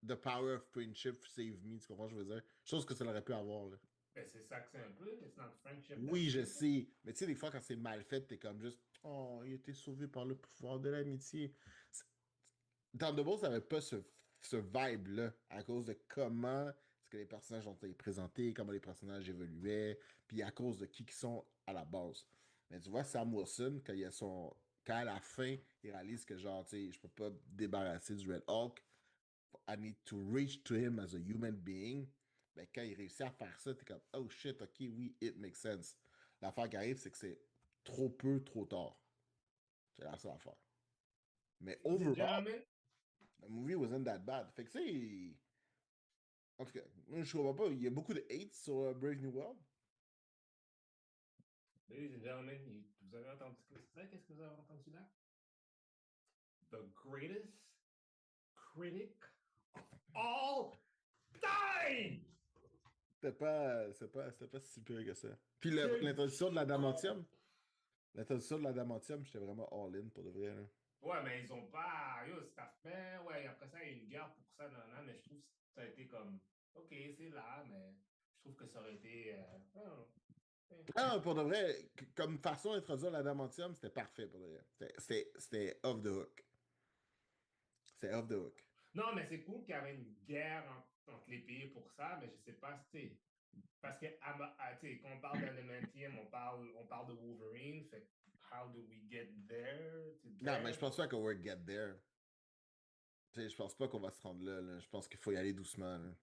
The Power of Friendship Save Me, tu comprends ce que je veux dire? Chose que ça aurait pu avoir, là.
Ben, c'est ça que c'est un peu. It's not friendship.
Oui, je sais. Mais tu sais, des fois, quand c'est mal fait, t'es comme juste, oh, il a été sauvé par le pouvoir de l'amitié. Thunderbolts n'avait pas ce vibe-là à cause de comment est-ce que les personnages ont été présentés, comment les personnages évoluaient, puis à cause de qui ils sont à la base. Mais tu vois, Sam Wilson, quand à la fin, il réalise que genre, tu sais, je peux pas me débarrasser du Red Hulk, I need to reach to him as a human being. Ben, quand il réussit à faire ça, t'es comme, oh shit, ok, oui, it makes sense. L'affaire qui arrive, c'est que c'est trop peu, trop tard. C'est la seule affaire. Mais overall, the movie wasn't that bad. Fait que c'est. En tout cas, je comprends pas. Il y a beaucoup de hate sur Brave New World.
Ladies and gentlemen, vous avez entendu ça? Qu'est-ce que vous avez entendu là? The greatest critic of all time!
C'était pas si pire que ça. Puis l'introduction de l'adamantium. L'introduction de l'adamantium, j'étais vraiment all-in pour de vrai. Là.
Ouais, mais ils ont pas. Yo, c'est fait. Ouais, après ça, il y a une guerre pour ça, non, mais je trouve que ça a été comme. Ok, c'est là, mais je trouve que ça aurait été.
Ah, pour de vrai, comme façon d'introduire l'adamantium, c'était parfait pour de vrai. C'était off the hook. C'était off the hook.
Non, mais c'est cool qu'il y avait une guerre entre les pays pour ça, mais je sais pas, c'était. Parce que, quand on parle d'Adamantium, on parle de Wolverine, fait how do we get there?
Non, mais je pense pas qu'on va get there. T'sais, je pense pas qu'on va se rendre là. Je pense qu'il faut y aller doucement. Là.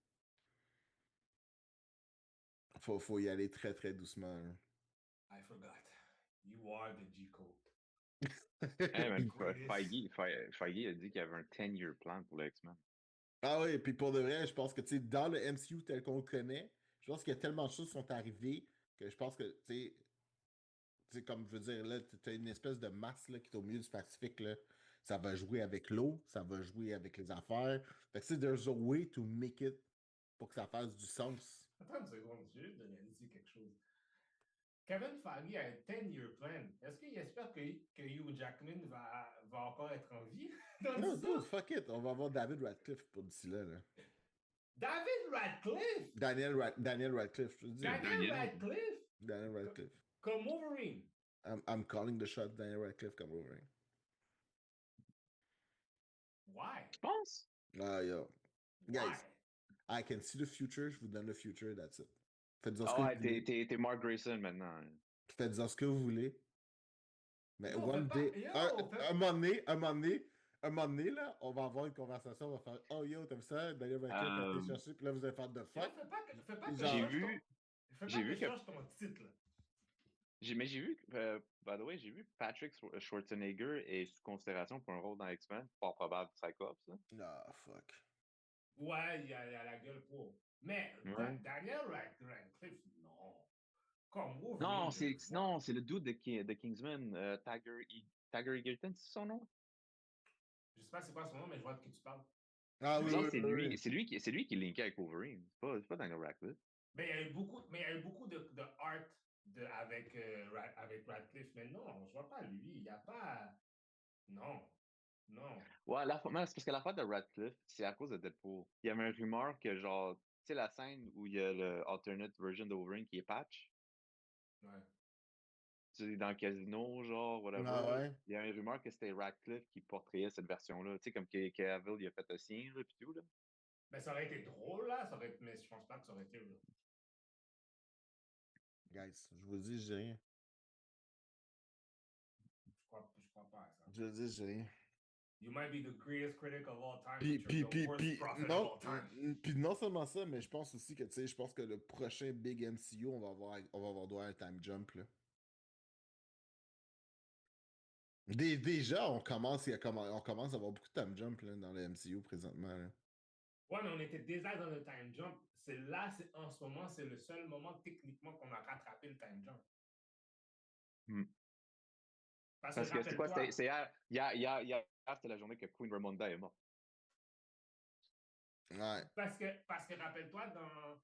Faut y aller très très doucement. Là.
I forgot. You are the G-Code.
Hey, man, Feige a dit qu'il y avait un 10-year plan pour le X-Men.
Ah oui, puis pour de vrai, je pense que dans le MCU tel qu'on le connaît, je pense qu'il y a tellement de choses qui sont arrivées que je pense que, tu sais, comme je veux dire, là, tu as une espèce de masse là, qui est au milieu du Pacifique. Là. Ça va jouer avec l'eau, ça va jouer avec les affaires. Fait que, there's a way to make it pour que ça fasse du sens.
Attends une seconde, je vais juste réaliser quelque chose. Kevin Feige a un 10-year plan. Est-ce qu'il espère que Hugh Jackman va encore être en vie?
Non, dude, fuck it. On va avoir David Radcliffe pour d'ici là.
David Radcliffe!
Daniel Radcliffe, je veux dire.
Daniel Radcliffe? Comme Wolverine.
I'm calling the shot Daniel Radcliffe comme Wolverine.
Why?
Tu penses?
Yo.
Why?
Guys, I can see the future, je vous donne le future, that's it.
Faites-en ce que vous voulez. T'es Mark Grayson maintenant.
Faites-en ce que vous voulez. Mais one day, un moment donné, là, on va avoir une conversation, on va faire oh yo, t'as vu ça, Daniel Radcliffe a été cherché, puis là vous allez faire de fuck.
Fais pas que je change ton titre.
Mais j'ai vu, by the way, j'ai vu Patrick Schwarzenegger est sous considération pour un rôle dans X-Men, fort probable Cyclops.
Ah, fuck.
Ouais, il y a la gueule pour. Mais Daniel Radcliffe, non. Comme Wolverine.
Non, c'est le dude de Kingsman, Tager Egerton, c'est son nom?
Je sais pas c'est quoi son nom, mais je vois de qui tu parles.
Ah oui,
c'est lui qui est linké avec Wolverine. C'est pas Daniel Radcliffe.
Mais il y a eu beaucoup de art avec Radcliffe. Mais non, je vois pas lui. Il n'y a pas. Non.
Ouais, c'est parce que l'affaire de Radcliffe, c'est à cause de Deadpool. Il y avait une rumeur que, genre, tu sais, la scène où il y a le alternate version de Wolverine qui est patch.
Ouais.
Tu sais, dans le casino, genre, whatever.
Ah ouais.
Il y a une rumeur que c'était Radcliffe qui portrait cette version-là. Tu sais, comme que Cavill, il a fait le sien, là, pis tout, là.
Ben, ça aurait été drôle, là. Mais je pense pas que ça aurait été real.
Guys, je vous dis, j'ai rien.
Je crois pas à ça.
Je vous dis, j'ai rien.
You might be the greatest critic of all time,
Puis,
but you're the worst prophet
non,
of all time.
puis non seulement ça, mais je pense aussi que, tu sais, je pense que le prochain Big MCU, on va avoir droit à un time jump, là. Déjà, on commence à avoir beaucoup de time jump là, dans le MCU présentement. Là.
Ouais, mais on était déjà dans le time jump. En ce moment, c'est le seul moment techniquement qu'on a rattrapé le time jump.
Parce que c'est quoi? C'est hier, c'était la journée que Queen Ramonda est morte.
Ouais.
Parce que rappelle-toi, dans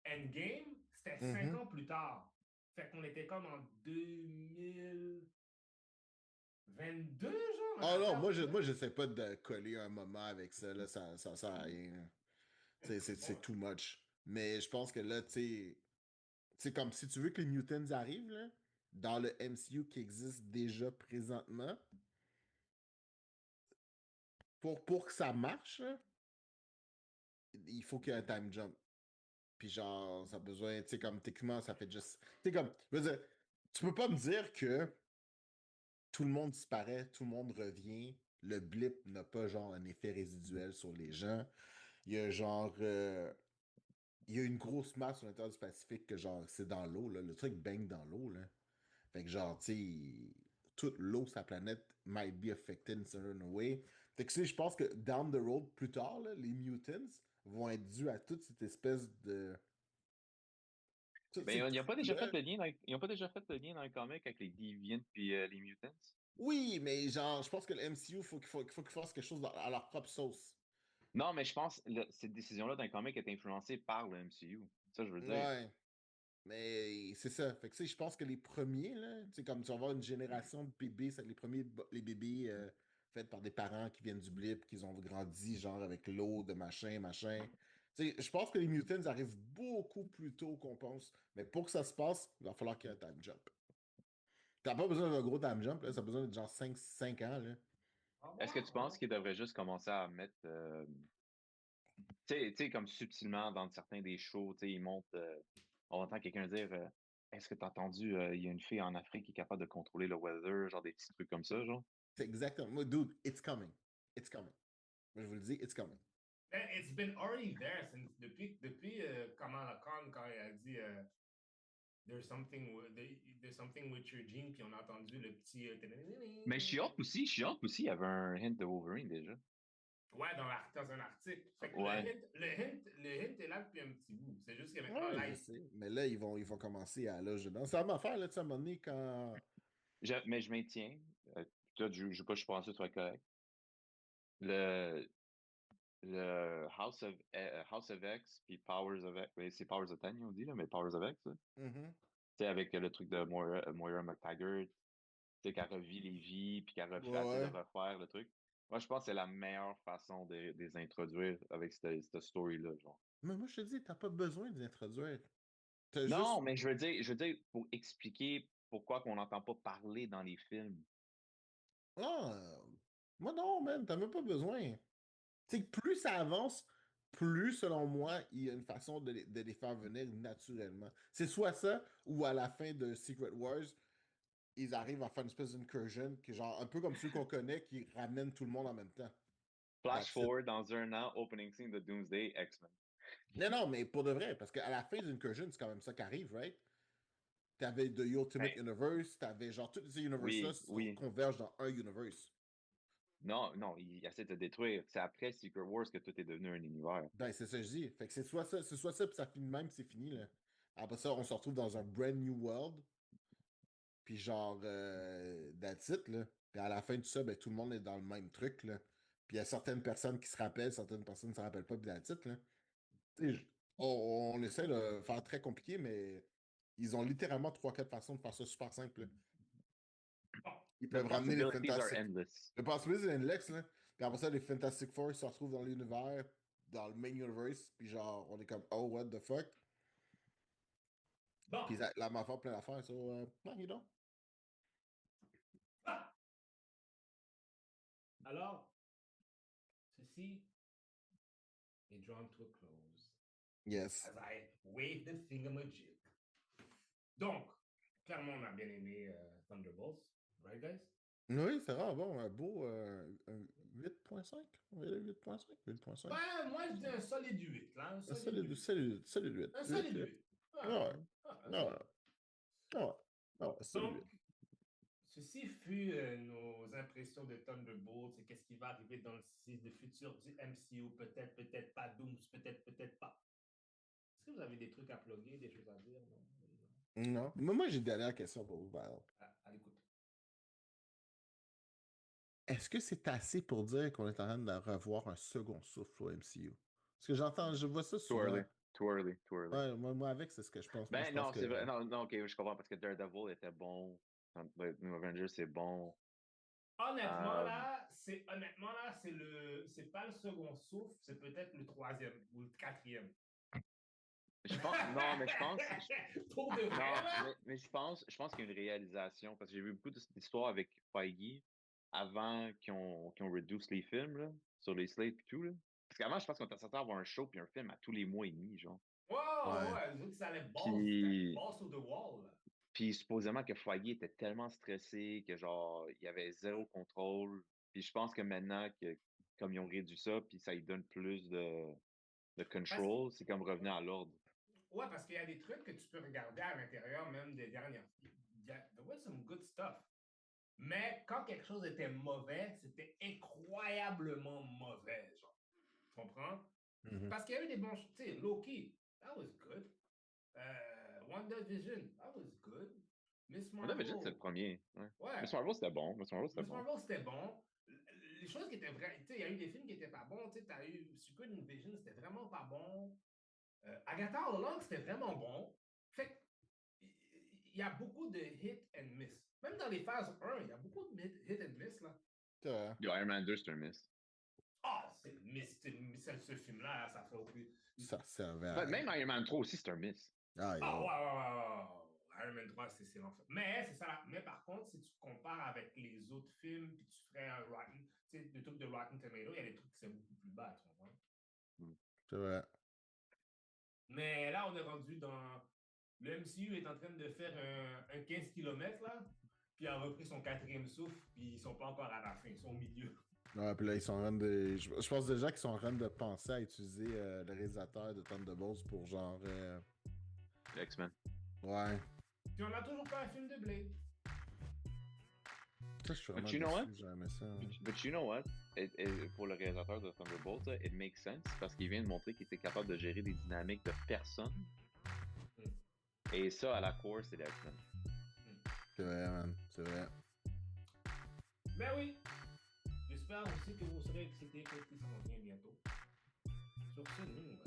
Endgame, c'était 5 ans plus tard. Fait qu'on était comme en 2022, genre.
Ah non, moi, j'essaie pas de coller un moment avec ça. Là, ça sert à rien. C'est too much. Mais je pense que là, tu sais, comme si tu veux que les Mutants arrivent, là, dans le MCU qui existe déjà présentement, pour que ça marche, là, il faut qu'il y ait un time jump. Puis genre, ça a besoin, tu sais, comme techniquement, ça fait juste. Tu sais, comme, je veux dire, tu peux pas me dire que tout le monde disparaît, tout le monde revient, le blip n'a pas genre un effet résiduel sur les gens. Il y a genre. Il y a une grosse masse sur l'intérieur du Pacifique que genre, c'est dans l'eau, là. Le truc baigne dans l'eau, là. Fait que genre, tu sais, toute l'eau sur la planète might be affected in a certain way. Fait que tu sais, je pense que down the road, plus tard, là, les mutants vont être dus à toute cette espèce de.
Mais ils n'ont pas déjà fait le lien ils ont pas déjà fait le lien dans le comic avec les Deviants puis les Mutants?
Oui, mais genre, je pense que le MCU, faut qu'ils fassent quelque chose à leur propre sauce.
Non, mais je pense que cette décision-là d'un comic est influencée par le MCU. Ça, je veux dire.
Ouais. Mais c'est ça. Fait que, tu sais, je pense que les premiers, là, tu sais, comme tu vas avoir une génération de bébés, c'est les bébés faits par des parents qui viennent du blip, qui ont grandi, genre, avec l'eau de machin. Tu sais, je pense que les mutants arrivent beaucoup plus tôt qu'on pense. Mais pour que ça se passe, il va falloir qu'il y ait un time jump. T'as pas besoin d'un gros time jump, là. Ça a besoin de genre 5 ans, là.
Est-ce que tu penses qu'ils devraient juste commencer à mettre. Tu sais, comme subtilement dans certains des shows, tu sais, ils montent. On entend quelqu'un dire est-ce que tu as entendu, il y a une fille en Afrique qui est capable de contrôler le weather, genre des petits trucs comme ça, genre?
C'est exactement. Moi, dude, it's coming. It's coming. Moi, je vous le dis, it's coming.
It's been already there depuis Kamala Khan, quand il a dit there's something with your gene, puis on a entendu le petit.
Mais She-Hulk aussi, il y avait un hint de Wolverine déjà.
Ouais, dans un article. Fait que
Ouais.
le hint est là depuis un petit bout. C'est juste que maintenant,
Ouais,
là,
je sais. Mais là, ils vont commencer à loger dedans. C'est la même affaire, là, tu sais, à un moment donné, quand.
Mais je maintiens. Toi, je pas, je pense que tu vas être correct. Le House of X puis Powers of X, c'est Powers of Ten, on dit, là, mais Powers of X, tu sais, avec le truc de Moira McTaggart, tu sais, qu'elle revit les vies, puis qu'elle essaie de refaire le truc. Moi, je pense que c'est la meilleure façon de les introduire avec cette story-là, genre.
Mais moi, je te dis, t'as pas besoin de l'introduire.
Non, mais je veux dire, pour expliquer pourquoi on n'entend pas parler dans les films.
Ah, moi non, man, t'as même pas besoin. Tu sais, plus ça avance, plus, selon moi, il y a une façon de les faire venir naturellement. C'est soit ça, ou à la fin de Secret Wars, ils arrivent à faire une espèce d'incursion, qui est genre un peu comme ceux qu'on connaît, qui ramènent tout le monde en même temps.
Flash forward dans un an, opening scene de Doomsday, X-Men.
Non, mais pour de vrai, parce qu'à la fin d'Incursion, c'est quand même ça qui arrive, right? T'avais The Ultimate Universe, t'avais genre tous ces universes-là convergent dans un universe.
Non, il essaie de te détruire. C'est après Secret Wars que tout est devenu un univers.
Ben, c'est ça que je dis. Fait que c'est soit ça, puis ça finit même, puis c'est fini, là. Après ça, on se retrouve dans un brand new world. Puis genre, that's it, là. Puis à la fin de tout ça, ben, tout le monde est dans le même truc, là. Puis il y a certaines personnes qui se rappellent, certaines personnes ne se rappellent pas, puis that's it, là. On essaie de faire très compliqué, mais ils ont littéralement 3-4 façons de faire ça super simple, là. Ils peuvent ramener les Fantastic. Le possibilité, c'est endless, là. Puis après ça, les Fantastic Four se retrouvent dans l'univers, dans le main universe, puis genre, on est comme, oh, what the fuck?
Bon.
Puis la m'a fait plein d'affaires, so, non, you don't.
Ah. Alors, ceci et drawn to a close.
Yes.
As I wave the thingamajig. Donc, clairement, on a bien aimé Thunderbolts. Right, guys?
Oui, c'est vraiment bon. Un beau 8.5. On va aller 8.5. 8.5.
Ben, moi, je dis un solide 8. Là, un solide 8.
Solide 8.
Un solide 8.
Ouais. Solide 8.
Donc, ceci fut nos impressions de Thunderbolts et qu'est-ce qui va arriver dans le futur du MCU. Peut-être, peut-être pas. Doom, peut-être, peut-être pas. Est-ce que vous avez des trucs à plugger, des choses à dire?
Non. Mais moi, j'ai une dernière question pour vous, Val.
À l'écoute.
Est-ce que c'est assez pour dire qu'on est en train de revoir un second souffle au MCU? Parce que je vois ça souvent.
Too early.
Ouais, moi, avec, c'est ce que je pense.
Ben,
moi, je
non,
pense
c'est vrai. Non, ok, je comprends parce que Daredevil était bon. New Avengers, c'est bon.
Honnêtement, c'est pas le second souffle, c'est peut-être le troisième ou le quatrième.
Je pense, non, mais je pense.
Pour de vrai,
mais je pense qu'il y a une réalisation parce que j'ai vu beaucoup d'histoires avec Feige avant qu'ils ont reduce les films là, sur les slates et tout. Là. Parce qu'avant, je pense qu'on était censé avoir un show puis un film à tous les mois et demi, genre.
Ouais, les autres, ça allait balls to the wall. Là.
Puis supposément que Feige était tellement stressé que genre, il y avait zéro contrôle. Puis je pense que maintenant, comme ils ont réduit ça, puis ça lui donne plus de control, c'est comme revenir à l'ordre.
Ouais, parce qu'il y a des trucs que tu peux regarder à l'intérieur même des dernières. There was some good stuff. Mais quand quelque chose était mauvais, c'était incroyablement mauvais, genre. Tu comprends?
Mm-hmm.
Parce qu'il y a eu des bons... Tu sais, Loki, that was good. WandaVision, that was good. Miss Marvel...
WandaVision, c'est le premier. Ouais. Miss Marvel, c'était bon. Miss Marvel,
c'était bon. Les choses qui étaient vraies... Tu sais, il y a eu des films qui étaient pas bons. Tu sais, t'as eu Secret Invasion, c'était vraiment pas bon. Agatha All Along, c'était vraiment bon. Fait il y a beaucoup de hit and miss. Même dans les phases 1, il y a beaucoup de hit and miss, là.
Iron Man 2, c'est un miss.
Ah, c'est miss. Ce film-là, ça fait au plus...
Ça servait à...
Même Iron Man 3 aussi, c'est un miss.
Ouais. Iron Man 3, c'est l'enfer. Mais c'est ça. Mais par contre, si tu compares avec les autres films, puis tu ferais un Rotten, tu sais, des trucs de Rotten Tomato, il y a des trucs qui sont beaucoup plus bas, tu comprends?
C'est vrai.
Mais là, on est rendu dans... Le MCU est en train de faire un 15 km, là, puis il a repris son 4e souffle, puis ils sont pas encore à la fin, ils sont au milieu.
Ouais, puis là, ils sont en train de... Je pense déjà qu'ils sont en train de penser à utiliser le réalisateur de Thunderbolts pour genre...
X-Men.
Ouais.
Puis on n'a toujours pas un film de Blade.
Ça, je suis vraiment
But you know what?
Jamais ça, hein.
But you know what? Pour le réalisateur de Thunderbolts, it makes sense parce qu'il vient de montrer qu'il était capable de gérer des dynamiques de personnes. Et ça, à la core, c'est les X-Men.
C'est vrai, man. C'est vrai.
Ben oui. J'espère aussi que vous serez excités quand il s'en vient bientôt. Sur ce, nous...